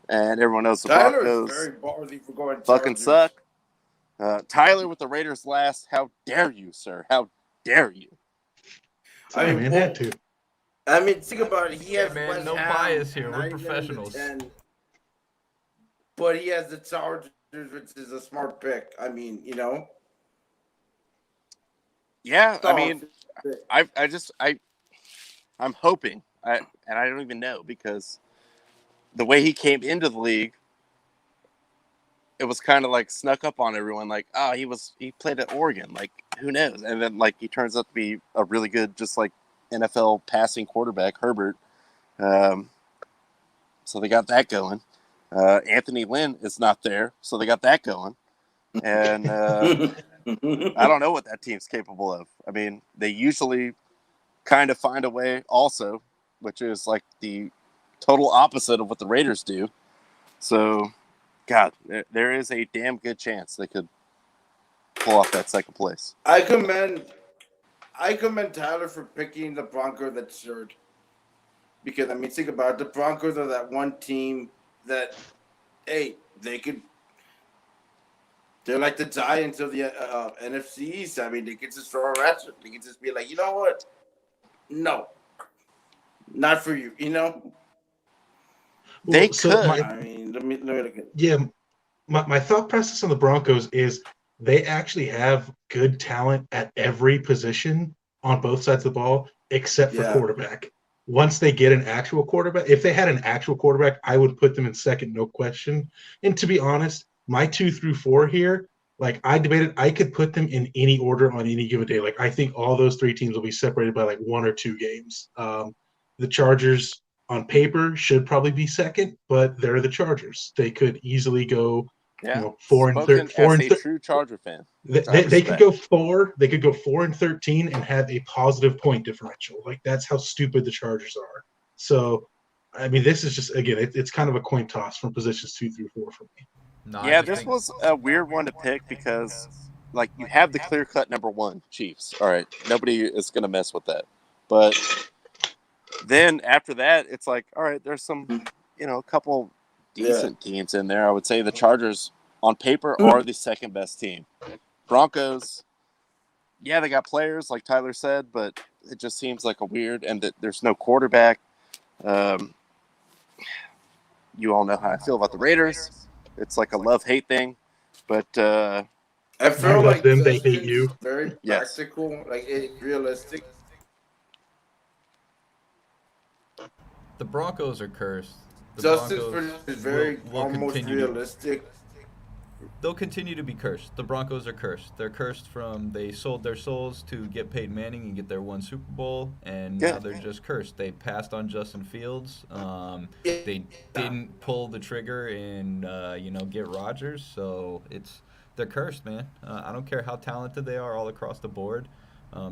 And everyone knows the Broncos very ballsy for going fucking Chargers. suck. Tyler with the Raiders last. How dare you, sir? How dare you? Sorry, man, had to. I mean, think about it. He has man, West no Ham, bias here. We're not even in the professionals. 10, but he has the Chargers, which is a smart pick. I mean, Yeah, I mean, I'm hoping, and I don't even know, because the way he came into the league, it was kind of like snuck up on everyone. Like, oh, he played at Oregon. Like, who knows? And then he turns out to be a really good, just NFL passing quarterback, Herbert. So they got that going. Anthony Lynn is not there, so they got that going. And I don't know what that team's capable of. I mean, they usually kind of find a way also, which is the total opposite of what the Raiders do. So, God, there is a damn good chance they could pull off that second place. I commend Tyler for picking the Broncos at third. Because, I mean, think about it. The Broncos are that one team that, hey, they're like the Giants of the NFC East. I mean, they could just throw a ratchet. They could just be like, you know what? No. Not for you, They So could. I mean, let me look at. Yeah, my thought process on the Broncos is they actually have good talent at every position on both sides of the ball, except for quarterback. Once they get an actual quarterback, if they had an actual quarterback, I would put them in second, no question. And to be honest, my 2 through 4 here, I debated, I could put them in any order on any given day. I think all those 3 teams will be separated by 1 or 2 games. The Chargers on paper should probably be second, but they're the Chargers. They could easily go 4 and 13. True Charger fan. They could go 4. They could go 4 and 13 and have a positive point differential. That's how stupid the Chargers are. So, I mean, this is just, again, it's kind of a coin toss from positions 2 through 4 for me. No, this was a weird one to pick because, you have the clear-cut number 1, Chiefs. All right, nobody is going to mess with that. But then after that, it's all right, there's some, a couple decent teams in there. I would say the Chargers, on paper, are the second best team. Broncos, yeah, they got players, like Tyler said, but it just seems like a weird, and that there's no quarterback. You all know how I feel about the Raiders. It's a love-hate thing, but I feel like them, they hate you. Very practical, realistic. The Broncos are cursed. Justice is very almost realistic. They'll continue to be cursed. The Broncos are cursed. They're cursed from they sold their souls to get Peyton Manning and get their 1 Super Bowl, and now they're just cursed. They passed on Justin Fields. They didn't pull the trigger and get Rodgers. So they're cursed, man. I don't care how talented they are all across the board.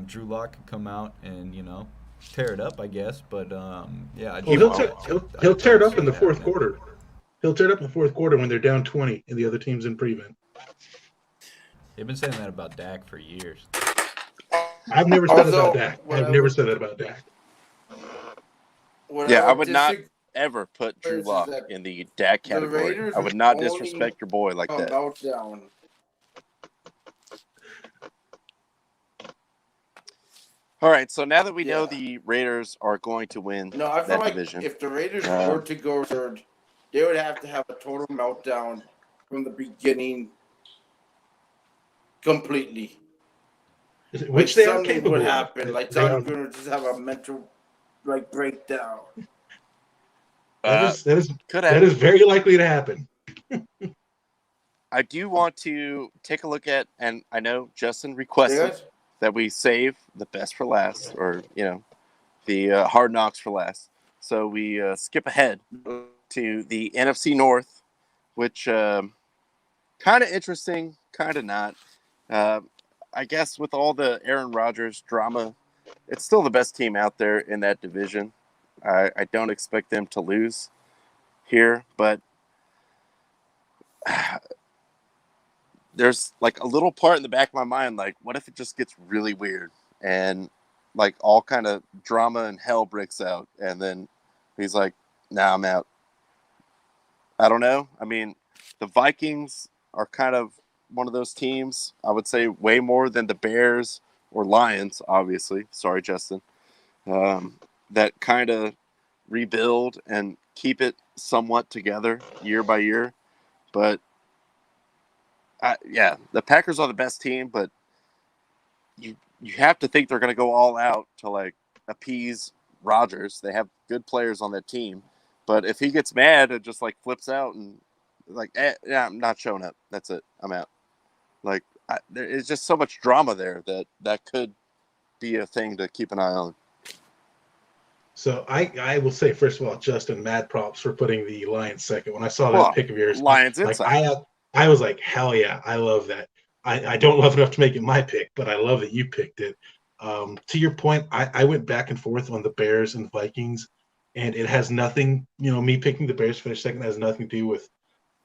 Drew Lock could come out and tear it up, I guess. But he'll tear it up in the fourth quarter. He'll tear it up in the fourth quarter when they're down 20 and the other team's in prevent. They've been saying that about Dak for years. I've never said that about Dak. I've never said that about Dak. I would not ever put Drew Lock in the Dak category. I would not disrespect your boy like that. All right, so now that we know Yeah. the Raiders are going to win No, I feel that like division, if the Raiders were to go third, they would have to have a total meltdown from the beginning completely. Which Like they are something capable would of. happen. Like They are, John Gunner just have a mental breakdown. that could that happen. is very likely to happen. I do want to take a look at, and I know Justin Hey requested guys? that we save the best for last, or the hard knocks for last. So we skip ahead to the NFC North, which kind of interesting, kind of not. Uh, I guess with all the Aaron Rodgers drama, it's still the best team out there in that division. I don't expect them to lose here, but there's like a little part in the back of my mind, like, what if it just gets really weird and like all kind of drama and hell breaks out, and then he's like, "Nah, I'm out." I don't know. I mean, the Vikings are kind of one of those teams. I would say way more than the Bears or Lions, obviously. Sorry, Justin. That kind of rebuild and keep it somewhat together year by year. But yeah, the Packers are the best team, but you have to think they're going to go all out to like appease Rodgers. They have good players on that team, but if he gets mad and just like flips out and like, yeah, I'm not showing up. That's it. I'm out. Like there is just so much drama there that could be a thing to keep an eye on. So I will say, first of all, Justin, mad props for putting the Lions second. When I saw Well, that pick of yours, Lions like inside. I was like, hell yeah, I love that. I don't love enough to make it my pick, but I love that you picked it. To your point, I went back and forth on the Bears and the Vikings, and it has nothing, me picking the Bears finish second has nothing to do with,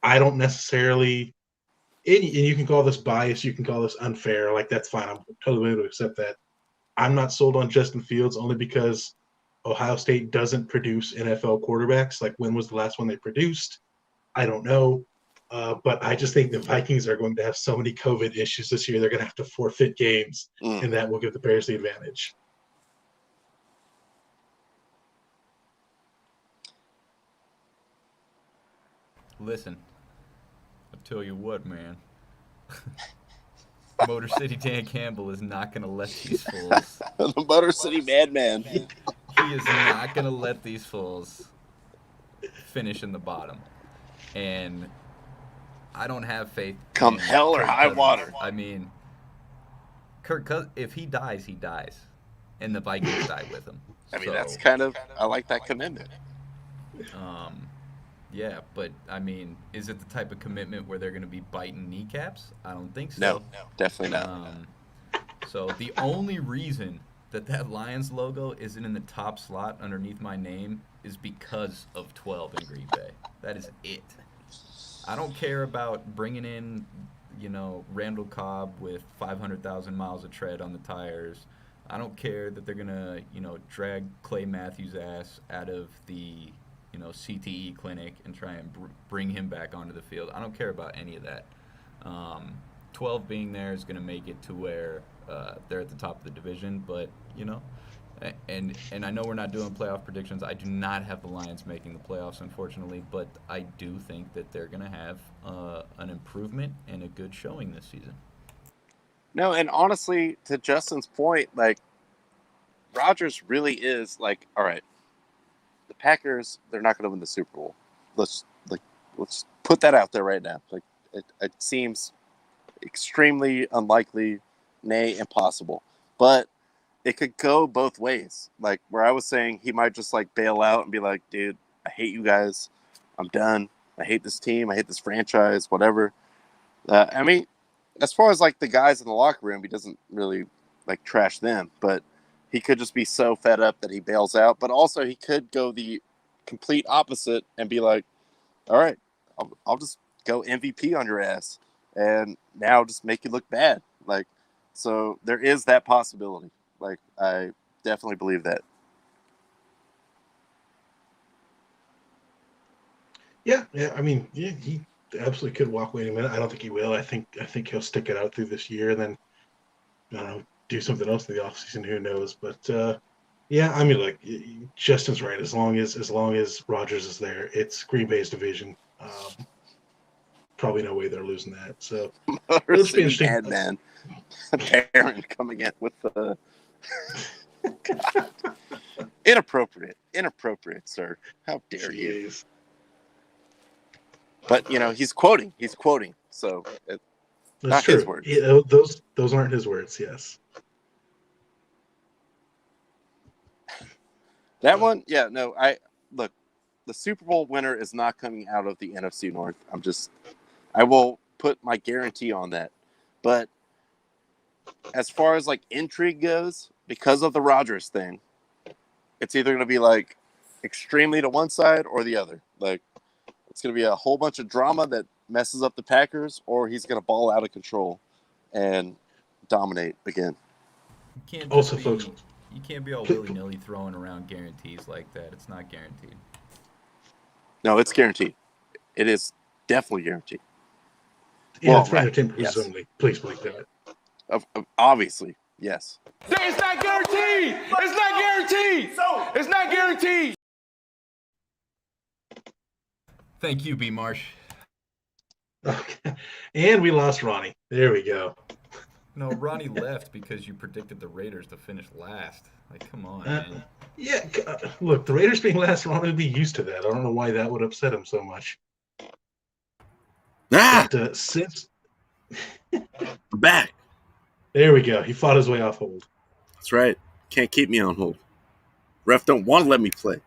I don't necessarily, and you can call this bias, you can call this unfair, like that's fine. I'm totally willing to accept that. I'm not sold on Justin Fields only because Ohio State doesn't produce NFL quarterbacks. Like, when was the last one they produced? I don't know. But I just think the Vikings are going to have so many COVID issues this year. They're going to have to forfeit games, and that will give the Bears the advantage. Listen, I'll tell you what, man. Motor City Dan Campbell is not going to let these fools. The Motor City Madman. He is not going to let these fools finish in the bottom. And I don't have faith. Come in hell or Kirk high Cousins. water. I mean, Kirk Cousins, if he dies, he dies. And the Vikings die with him. I mean, So, that's kind of, I like that commitment. Yeah, but I mean, is it the type of commitment where they're going to be biting kneecaps? I don't think so. No, definitely not. So the only reason that Lions logo isn't in the top slot underneath my name is because of 12 in Green Bay. That is it. I don't care about bringing in, Randall Cobb with 500,000 miles of tread on the tires. I don't care that they're going to, drag Clay Matthews' ass out of the CTE clinic and try and bring him back onto the field. I don't care about any of that. 12 being there is going to make it to where they're at the top of the division, but and I know we're not doing playoff predictions. I do not have the Lions making the playoffs, unfortunately, but I do think that they're going to have an improvement and a good showing this season. No, and honestly, to Justin's point, like, Rodgers really is like, all right, the Packers, they're not going to win the Super Bowl. Let's put that out there right now. Like, it seems extremely unlikely, nay, impossible. But it could go both ways. Like, where I was saying he might just like bail out and be like, dude, I hate you guys. I'm done. I hate this team. I hate this franchise, whatever. I mean, as far as like the guys in the locker room, he doesn't really like trash them, but he could just be so fed up that he bails out. But also he could go the complete opposite and be like, all right, I'll just go MVP on your ass and now just make you look bad. Like, so there is that possibility. Like, I definitely believe that. Yeah. I mean, yeah, he absolutely could walk away in a minute. I don't think he will. I think he'll stick it out through this year, and then I don't know, do something else in the offseason. Who knows? But yeah, I mean, like Justin's right. As long as Rodgers is there, it's Green Bay's division. Probably no way they're losing that. So it'll just be interesting. Ad man, Darren coming in with the inappropriate, sir. How dare you? But he's quoting. So that's not true. his words. Yeah, those aren't his words. Yes. That one, yeah, no. Look, the Super Bowl winner is not coming out of the NFC North. I will put my guarantee on that. But as far as like intrigue goes, because of the Rodgers thing, it's either going to be like extremely to one side or the other. Like it's going to be a whole bunch of drama that messes up the Packers, or he's going to ball out of control and dominate again. Folks, you can't be all willy-nilly throwing around guarantees like that. It's not guaranteed. No, it's guaranteed. It is definitely guaranteed. Yeah, it's entertainment presumably. Yes. Please believe that. Obviously, yes. It's not guaranteed. It's not guaranteed. It's not guaranteed. Thank you, B. Marsh. Okay. And we lost Ronnie. There we go. No, Ronnie left because you predicted the Raiders to finish last. Like, come on, man. Yeah, look, the Raiders being last, Ronnie would be used to that. I don't know why that would upset him so much. But, since back. There we go. He fought his way off hold. That's right. Can't keep me on hold. Ref don't want to let me play.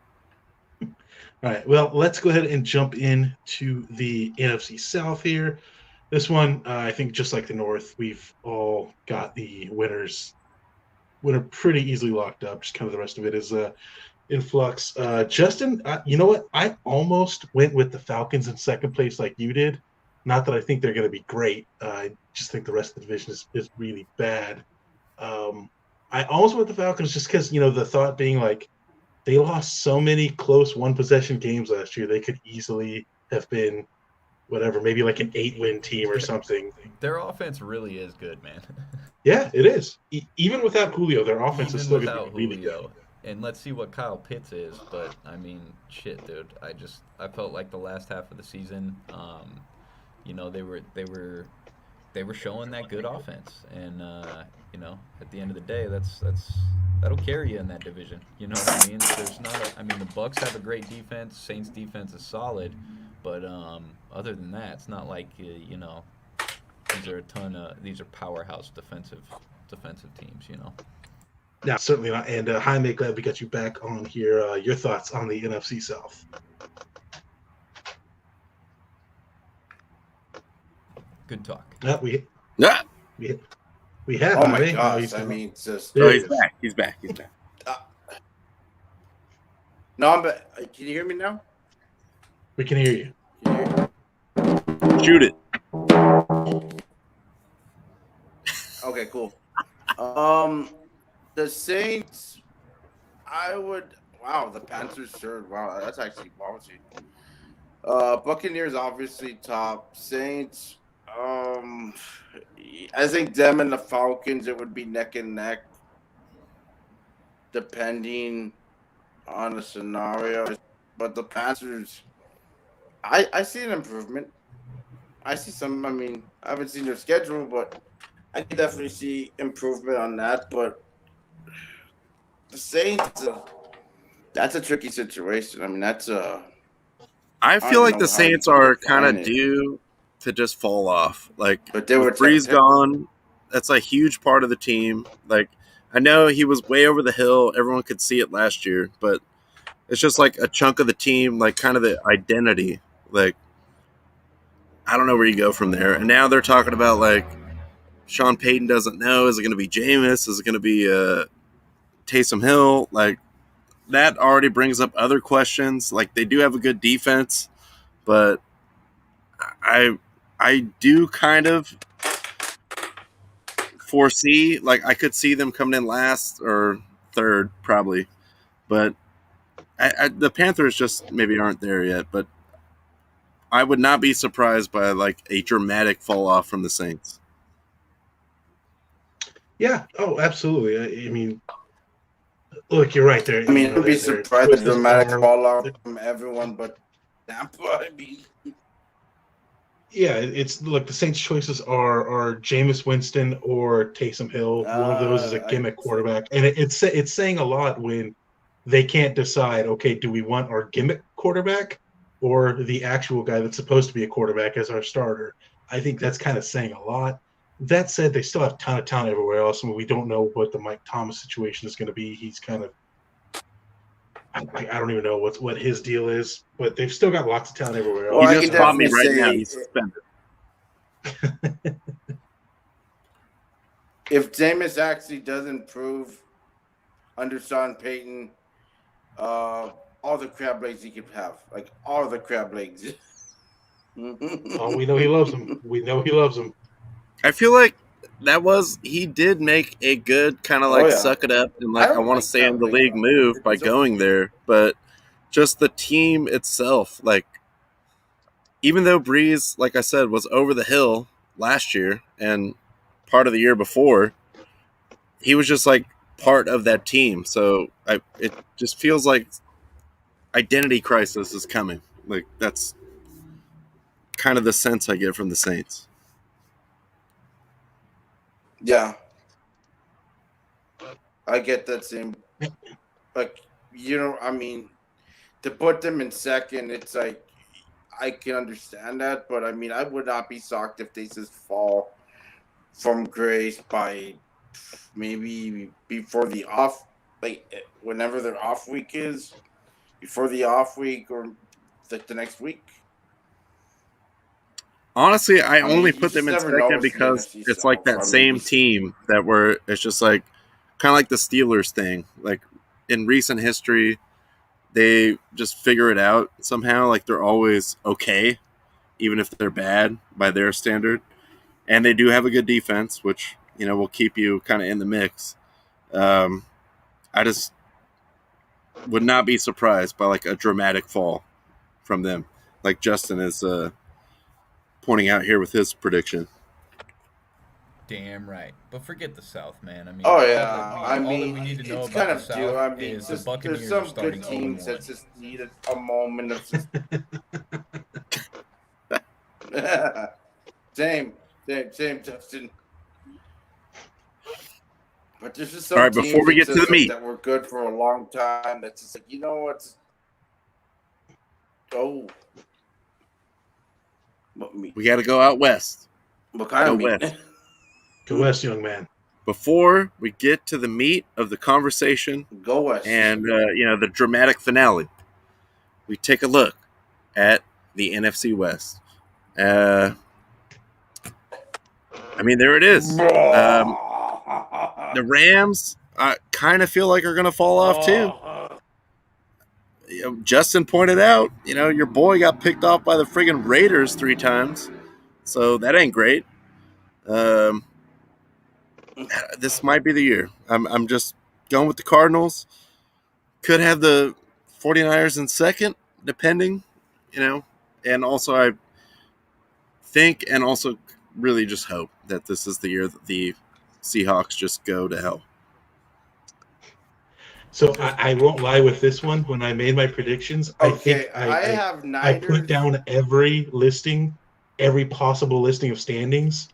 All right. Well, let's go ahead and jump into the NFC South here. This one, I think just like the North, we've all got the winner pretty easily locked up. Just kind of the rest of it is in flux. Justin, you know what? I almost went with the Falcons in second place like you did. Not that I think they're going to be great. I just think the rest of the division is really bad. I almost went with the Falcons just because, the thought being like they lost so many close one-possession games last year. They could easily have been whatever, maybe like an 8-win team or something. Their offense really is good, man. Yeah, it is. Even without Julio, their offense is still going to be really good. And let's see what Kyle Pitts is. But I mean, shit, dude. I felt like the last half of the season, they were showing that good offense, and at the end of the day, that'll carry you in that division. You know what I mean? The Bucs have a great defense. Saints defense is solid, but other than that, it's not like these are powerhouse defensive teams. Yeah, certainly not. And Jaime, glad we got you back on here. Your thoughts on the NFC South? Good talk. We have. Oh my Jaime. gosh! It's just. Oh, he's back. No, I'm back. Can you hear me now? We can hear you. Shoot it. Okay, cool. The Saints, the Panthers third. Wow, that's actually ballsy. Buccaneers obviously top. Saints, I think them and the Falcons, it would be neck and neck, depending on the scenario. But the Panthers, I see an improvement. I see some. I haven't seen their schedule, but I can definitely see improvement on that. But the Saints, that's a tricky situation. I feel like the Saints are kind of due to just fall off. Like, but they were Breeze gone. That's a huge part of the team. Like, I know he was way over the hill. Everyone could see it last year, but it's just like a chunk of the team, like kind of the identity. Like, I don't know where you go from there. And now they're talking about like Sean Payton doesn't know. Is it going to be Jameis? Is it going to be Taysom Hill? Like, that already brings up other questions. Like, they do have a good defense, but I do kind of foresee, like, I could see them coming in last or third probably, but the Panthers just maybe aren't there yet. But I would not be surprised by like a dramatic fall off from the Saints. Yeah. Oh, absolutely. I mean, look, you're right there. I mean, You know, I'd be their surprised if choices dramatic are. fallout from everyone but Tampa. I mean, Yeah, it's look. The Saints' choices are Jameis Winston or Taysom Hill. One of those is a I gimmick quarterback, and it's saying a lot when they can't decide. Okay, do we want our gimmick quarterback or the actual guy that's supposed to be a quarterback as our starter? I think that's kind of saying a lot. That said, they still have a ton of talent everywhere else, and we don't know what the Mike Thomas situation is going to be. He's kind of I don't even know what his deal is, but they've still got lots of talent everywhere well, He I else. can just taught me definitely right now. say He's suspended. if Jameis actually does improve under Sean Payton, all the crab legs he could have, like all the crab legs. Oh, we know he loves him. We know he loves him. I feel like he did make a good kind of Oh, like yeah. suck it up and I like I don't want like to stay in crab the legs, league though. move by It's going okay. there, but just the team itself, like even though Breeze, like I said, was over the hill last year and part of the year before, he was just like part of that team. So it just feels like identity crisis is coming. Like that's kind of the sense I get from the Saints. Yeah, I get that same. Like, I mean, to put them in second, it's like I can understand that, but I mean, I would not be shocked if they just fall from grace by maybe before the off, like whenever their off week is, before the off week or like the next week. Honestly, I I only mean, you put them just in never know second with the because NFC it's like South. that I mean, same team that were. It's just like kind of like the Steelers thing. Like in recent history, they just figure it out somehow. Like they're always okay, even if they're bad by their standard. And they do have a good defense, which will keep you kind of in the mix. I just would not be surprised by like a dramatic fall from them, like Justin is pointing out here with his prediction. Damn right. But forget the South, man. I mean, oh all yeah, I all that mean, we need to know it's about kind the of due. South I mean, is the just there's Buccaneers are some good starting teams 0-1. that just need a moment of just same, same, Justin. But there's just All some right, before teams we that get to the just like meat, that were good for a long time. That's just like what? Oh, what meat? we got to go out west. What kind Go of meat? west. Go West, young man. Before we get to the meat of the conversation Go West. and the dramatic finale, we take a look at the NFC West. I mean, there it is. The Rams, I kind of feel like are going to fall off too. Justin pointed out, your boy got picked off by the friggin' Raiders 3 times, so that ain't great. This might be the year. I'm just going with the Cardinals. Could have the 49ers in second, depending, and also I think and also really just hope that this is the year that the Seahawks just go to hell. So I won't lie with this one. When I made my predictions, I think I have I put Niners. down every possible listing of standings,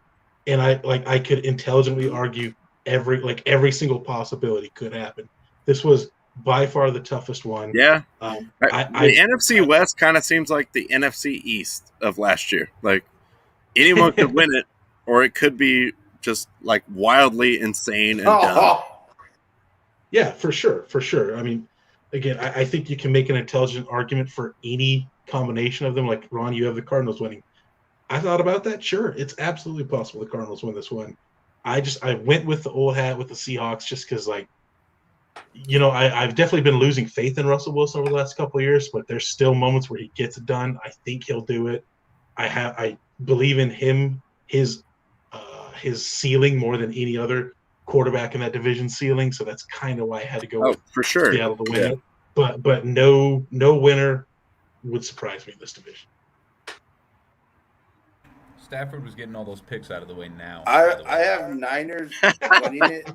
and I could intelligently argue every single possibility could happen. This was by far the toughest one. Yeah. The NFC West kind of seems like the NFC East of last year. Like anyone could win it, or it could be just like wildly insane and dumb. Yeah, for sure. I mean, again, I think you can make an intelligent argument for any combination of them. Like Ron, you have the Cardinals winning. I thought about that. Sure, it's absolutely possible the Cardinals win this one. I went with the old hat with the Seahawks just because, I've definitely been losing faith in Russell Wilson over the last couple of years, but there's still moments where he gets it done. I think he'll do it. I believe in him, his ceiling more than any other quarterback in that division ceiling. So that's kind of why I had to go with for sure. Seattle to win it. But no winner would surprise me in this division. Stafford was getting all those picks out of the way now. I have Niners winning it.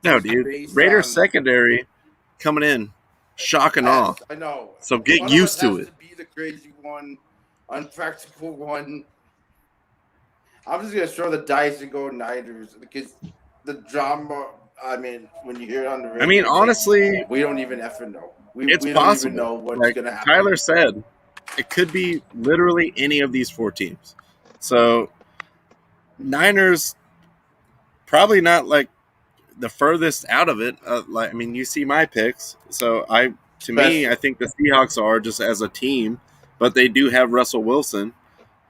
No, dude. Based Raiders on- secondary coming in, shock and awe. Yes, I know. So get One of used us to has it. to be the crazy one, unpractical one. I'm just gonna throw the dice and go Niners because the drama. I mean, when you hear it on the radio, I mean, it's like, honestly, we don't even effing know. We it's don't possible. even know what's Like gonna happen. Tyler said, it could be literally any of these 4 teams. So Niners probably not like the furthest out of it. I mean, you see my picks. So I think the Seahawks are just as a team, but they do have Russell Wilson,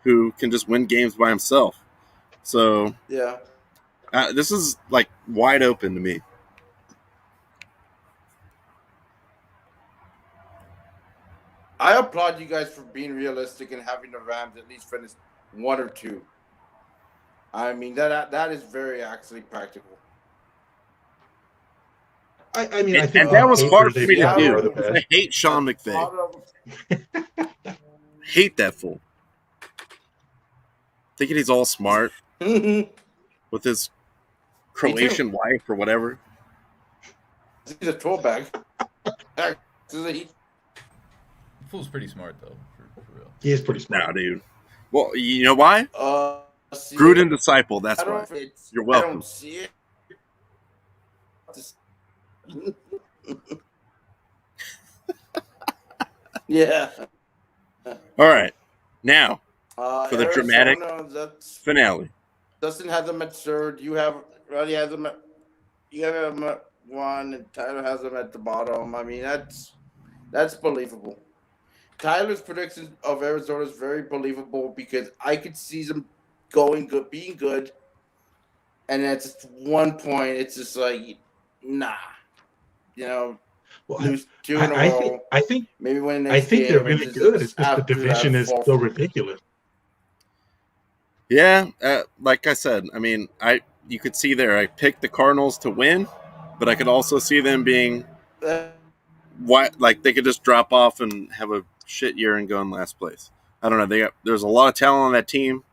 who can just win games by himself. So Yeah. this is like wide open to me. I applaud you guys for being realistic and having the Rams at least finish 1 or 2. I mean that is very actually practical. I mean, I And think that was hard for me to probably do. are the because I best. hate Sean McVay. Hate that fool. Thinking he's all smart with his Croatian wife or whatever. He's a throwback. Actually, The fool's pretty smart though, for real. He is pretty Nah, smart. dude. Well, you know why? see, Gruden disciple. That's I don't why. know if it's- You're I welcome. don't see it. Yeah. All right. Now, for the dramatic that's finale. Dustin has them at third. Roddy has them at. You have them at 1, and Tyler has them at the bottom. I mean, that's believable. Tyler's prediction of Arizona is very believable because I could see them going good, being good, and at just one point, it's just like, nah, Well, lose 2 in a row. I think Maybe win the I next think game. they're really good. It's just the after division that is fall so from- ridiculous. Yeah, like I said, I mean, you could see there. I picked the Cardinals to win, but I could also see them being like they could just drop off and have a shit year and go in last place. I don't know. There's a lot of talent on that team.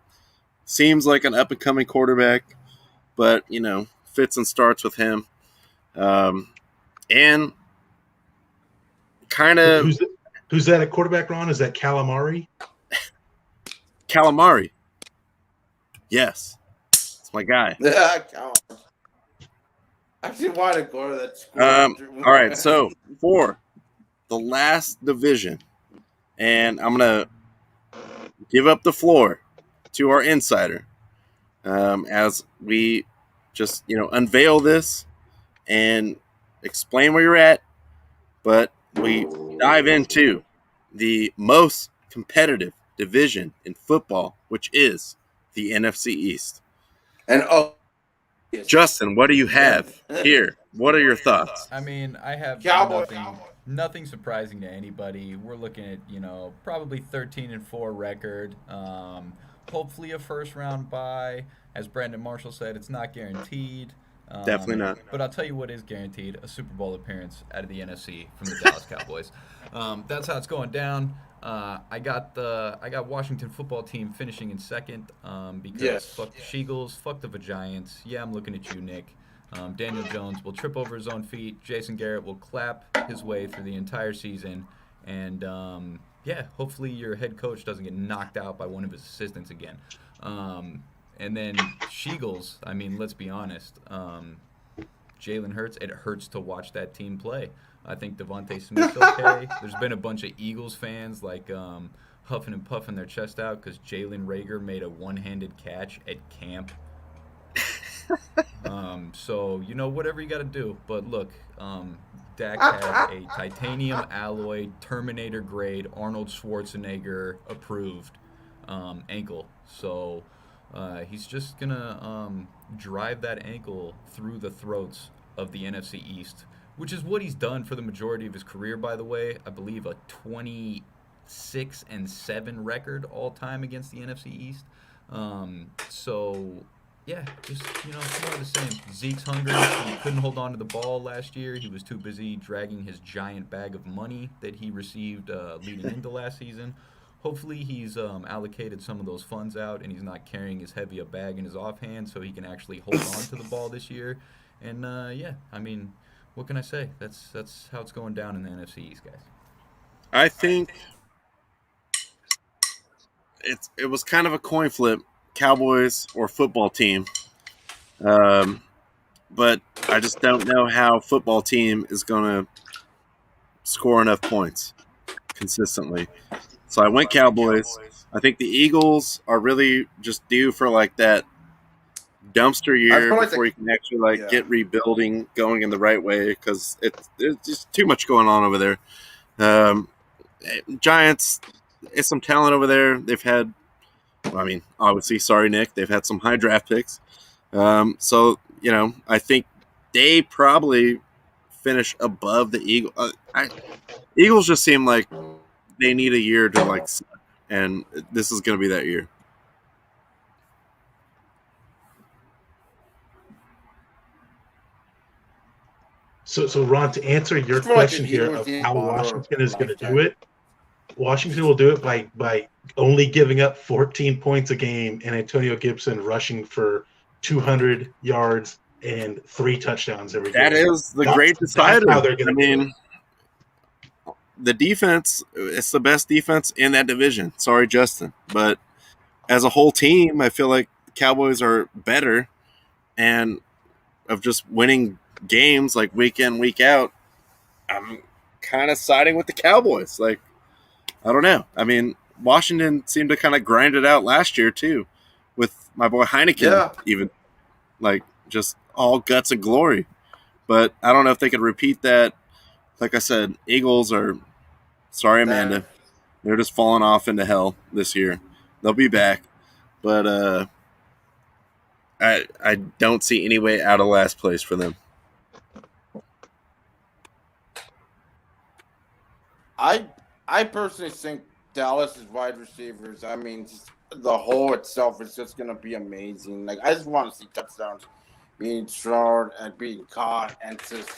Seems like an up and coming quarterback, but fits and starts with him, and kind of Who's that at quarterback, Ron? Is that Calamari? Calamari. Yes, it's my guy. Yeah, God. I actually want to go to that school. All right, so for the last division, and I'm gonna give up the floor to our insider as we just unveil this and explain where you're at, but we dive into the most competitive division in football, which is the NFC East. And yes. Justin, what do you have here? What are your thoughts? I mean, I have Cowboys. nothing surprising to anybody. We're looking at, probably 13-4 record. Hopefully a first round bye. As Brandon Marshall said, it's not guaranteed. Definitely not. But I'll tell you what is guaranteed: a Super Bowl appearance out of the NFC from the Dallas Cowboys. That's how it's going down. I got Washington football team finishing in second because fuck the Eagles, fuck the Giants. Yeah, I'm looking at you, Nick. Daniel Jones will trip over his own feet. Jason Garrett will clap his way through the entire season. And, hopefully your head coach doesn't get knocked out by one of his assistants again. And then Eagles, I mean, let's be honest. Jalen Hurts, it hurts to watch that team play. I think Devontae Smith's okay. There's been a bunch of Eagles fans huffing and puffing their chest out because Jalen Reagor made a one-handed catch at camp. So, whatever you got to do. But look, Dak has a titanium alloy, Terminator grade, Arnold Schwarzenegger approved ankle. So he's just going to drive that ankle through the throats of the NFC East, which is what he's done for the majority of his career, by the way. I believe a 26-7 record all time against the NFC East. Yeah, just, more of the same. Zeke's hungry. He couldn't hold on to the ball last year. He was too busy dragging his giant bag of money that he received leading into last season. hopefully he's allocated some of those funds out and he's not carrying as heavy a bag in his offhand, so he can actually hold on to the ball this year. And yeah, I mean, what can I say? That's how it's going down in the NFC East, guys. I think it was kind of a coin flip, Cowboys or football team. But I just don't know how football team is going to score enough points consistently. So I went Cowboys. I think the Eagles are really just due for like that dumpster year before you can actually get rebuilding going in the right way, because it's just too much going on over there. Giants, it's some talent over there. They've had, obviously, sorry, Nick, they've had some high draft picks. So, I think they probably finish above the Eagles. Eagles just seem like they need a year to and this is going to be that year. So Ron, to answer your question here of how Washington is going to do it, Washington will do it by only giving up 14 points a game and Antonio Gibson rushing for 200 yards and 3 touchdowns every game. That is the great decider. How they're going to do it. The defense, it's the best defense in that division. Sorry, Justin. But as a whole team, I feel like the Cowboys are better, and of just winning games like week in, week out, I'm kind of siding with the Cowboys. I don't know. I mean, Washington seemed to kind of grind it out last year too, with my boy Heineken, even just all guts and glory. But I don't know if they could repeat that. Like I said, Eagles are, sorry, Amanda, they're just falling off into hell this year. They'll be back, but I don't see any way out of last place for them. I personally think Dallas's wide receivers, I mean, the whole itself is just going to be amazing. I just want to see touchdowns being thrown and being caught and just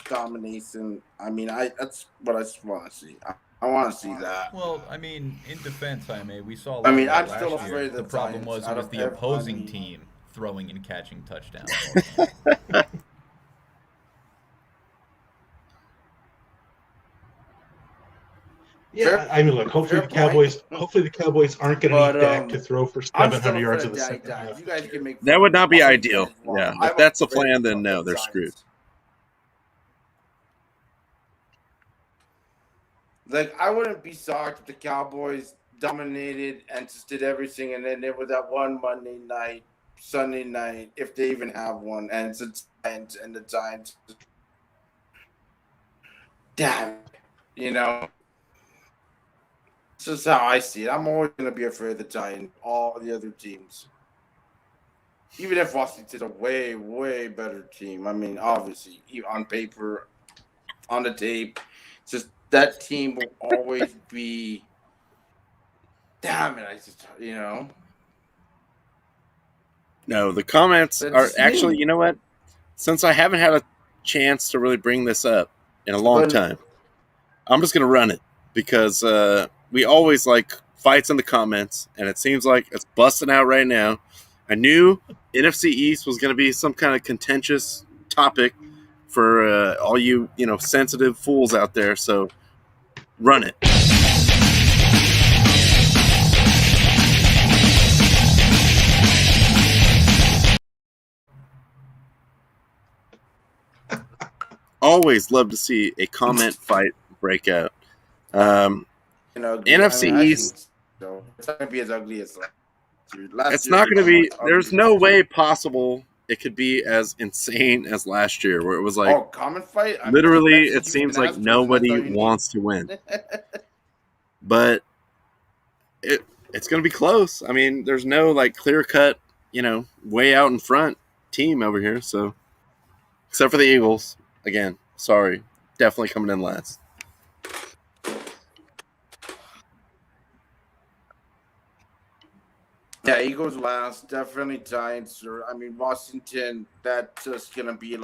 domination. I mean, that's what I just want to see. I want to see that. Well, I mean, in defense, we saw. I'm still afraid the problem was the opposing team throwing and catching touchdowns. Yeah, I mean, look. Hopefully the Cowboys aren't going to need Dak to throw for 700 yards in the second half. You guys can make that would not be ideal. Yeah, if that's the plan, then no, they're screwed. I wouldn't be shocked if the Cowboys dominated and just did everything, and then there was that one Monday night, Sunday night, if they even have one, and it's the Giants and the Giants. Damn, This is how I see it. I'm always going to be afraid of the Giants, all the other teams. Even if Washington's a way, way better team. I mean, obviously, on paper, on the tape, just that team will always be. Damn it! No, the comments are actually. You know what? Since I haven't had a chance to really bring this up in a long time, I'm just going to run it because we always fights in the comments, and it seems like it's busting out right now. I knew NFC East was going to be some kind of contentious topic for all you sensitive fools out there. So run it. Always love to see a comment fight break out. NFC East. It's not going to be as ugly as it's not going to be. There's no way possible it could be as insane as last year, where it was common fight. Literally, it seems like nobody wants to win. But it's going to be close. I mean, there's no clear cut, way out in front team over here. So, except for the Eagles, again, sorry, definitely coming in last. Yeah, Eagles last, definitely Giants. Washington, that's just going to be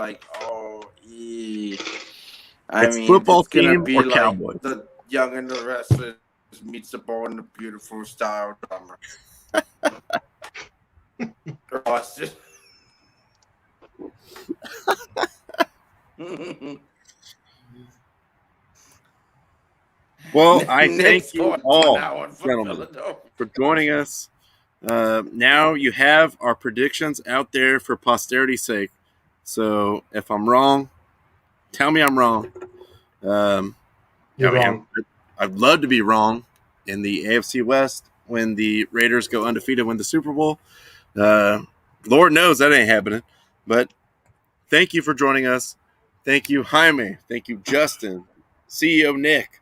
football team or Cowboys. The young and the restless meets the ball in a beautiful style drummer. Austin. Well, I thank Next you one, all, that one for gentlemen, Philadelphia. for joining us. Now you have our predictions out there for posterity's sake. So if I'm wrong, tell me I'm wrong. You're wrong. I'd love to be wrong in the AFC West when the Raiders go undefeated, win the Super Bowl. Lord knows that ain't happening. But thank you for joining us. Thank you, Jaime. Thank you, Justin, CEO Nick,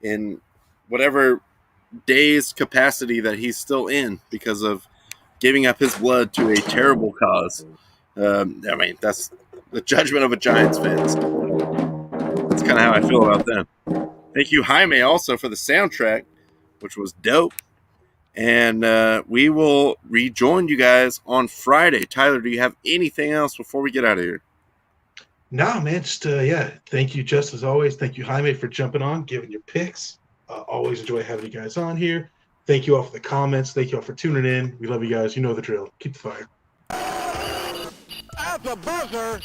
in whatever day's capacity that he's still in because of giving up his blood to a terrible cause. I mean, that's the judgment of a Giants fan. That's kind of how I feel about them. Thank you, Jaime, also for the soundtrack, which was dope. And we will rejoin you guys on Friday. Tyler, do you have anything else before we get out of here? Nah, man. Just thank you, just as always. Thank you, Jaime, for jumping on, giving your picks. Always enjoy having you guys on here. Thank you all for the comments. Thank you all for tuning in. We love you guys. You know the drill. Keep the fire. As a buzzer.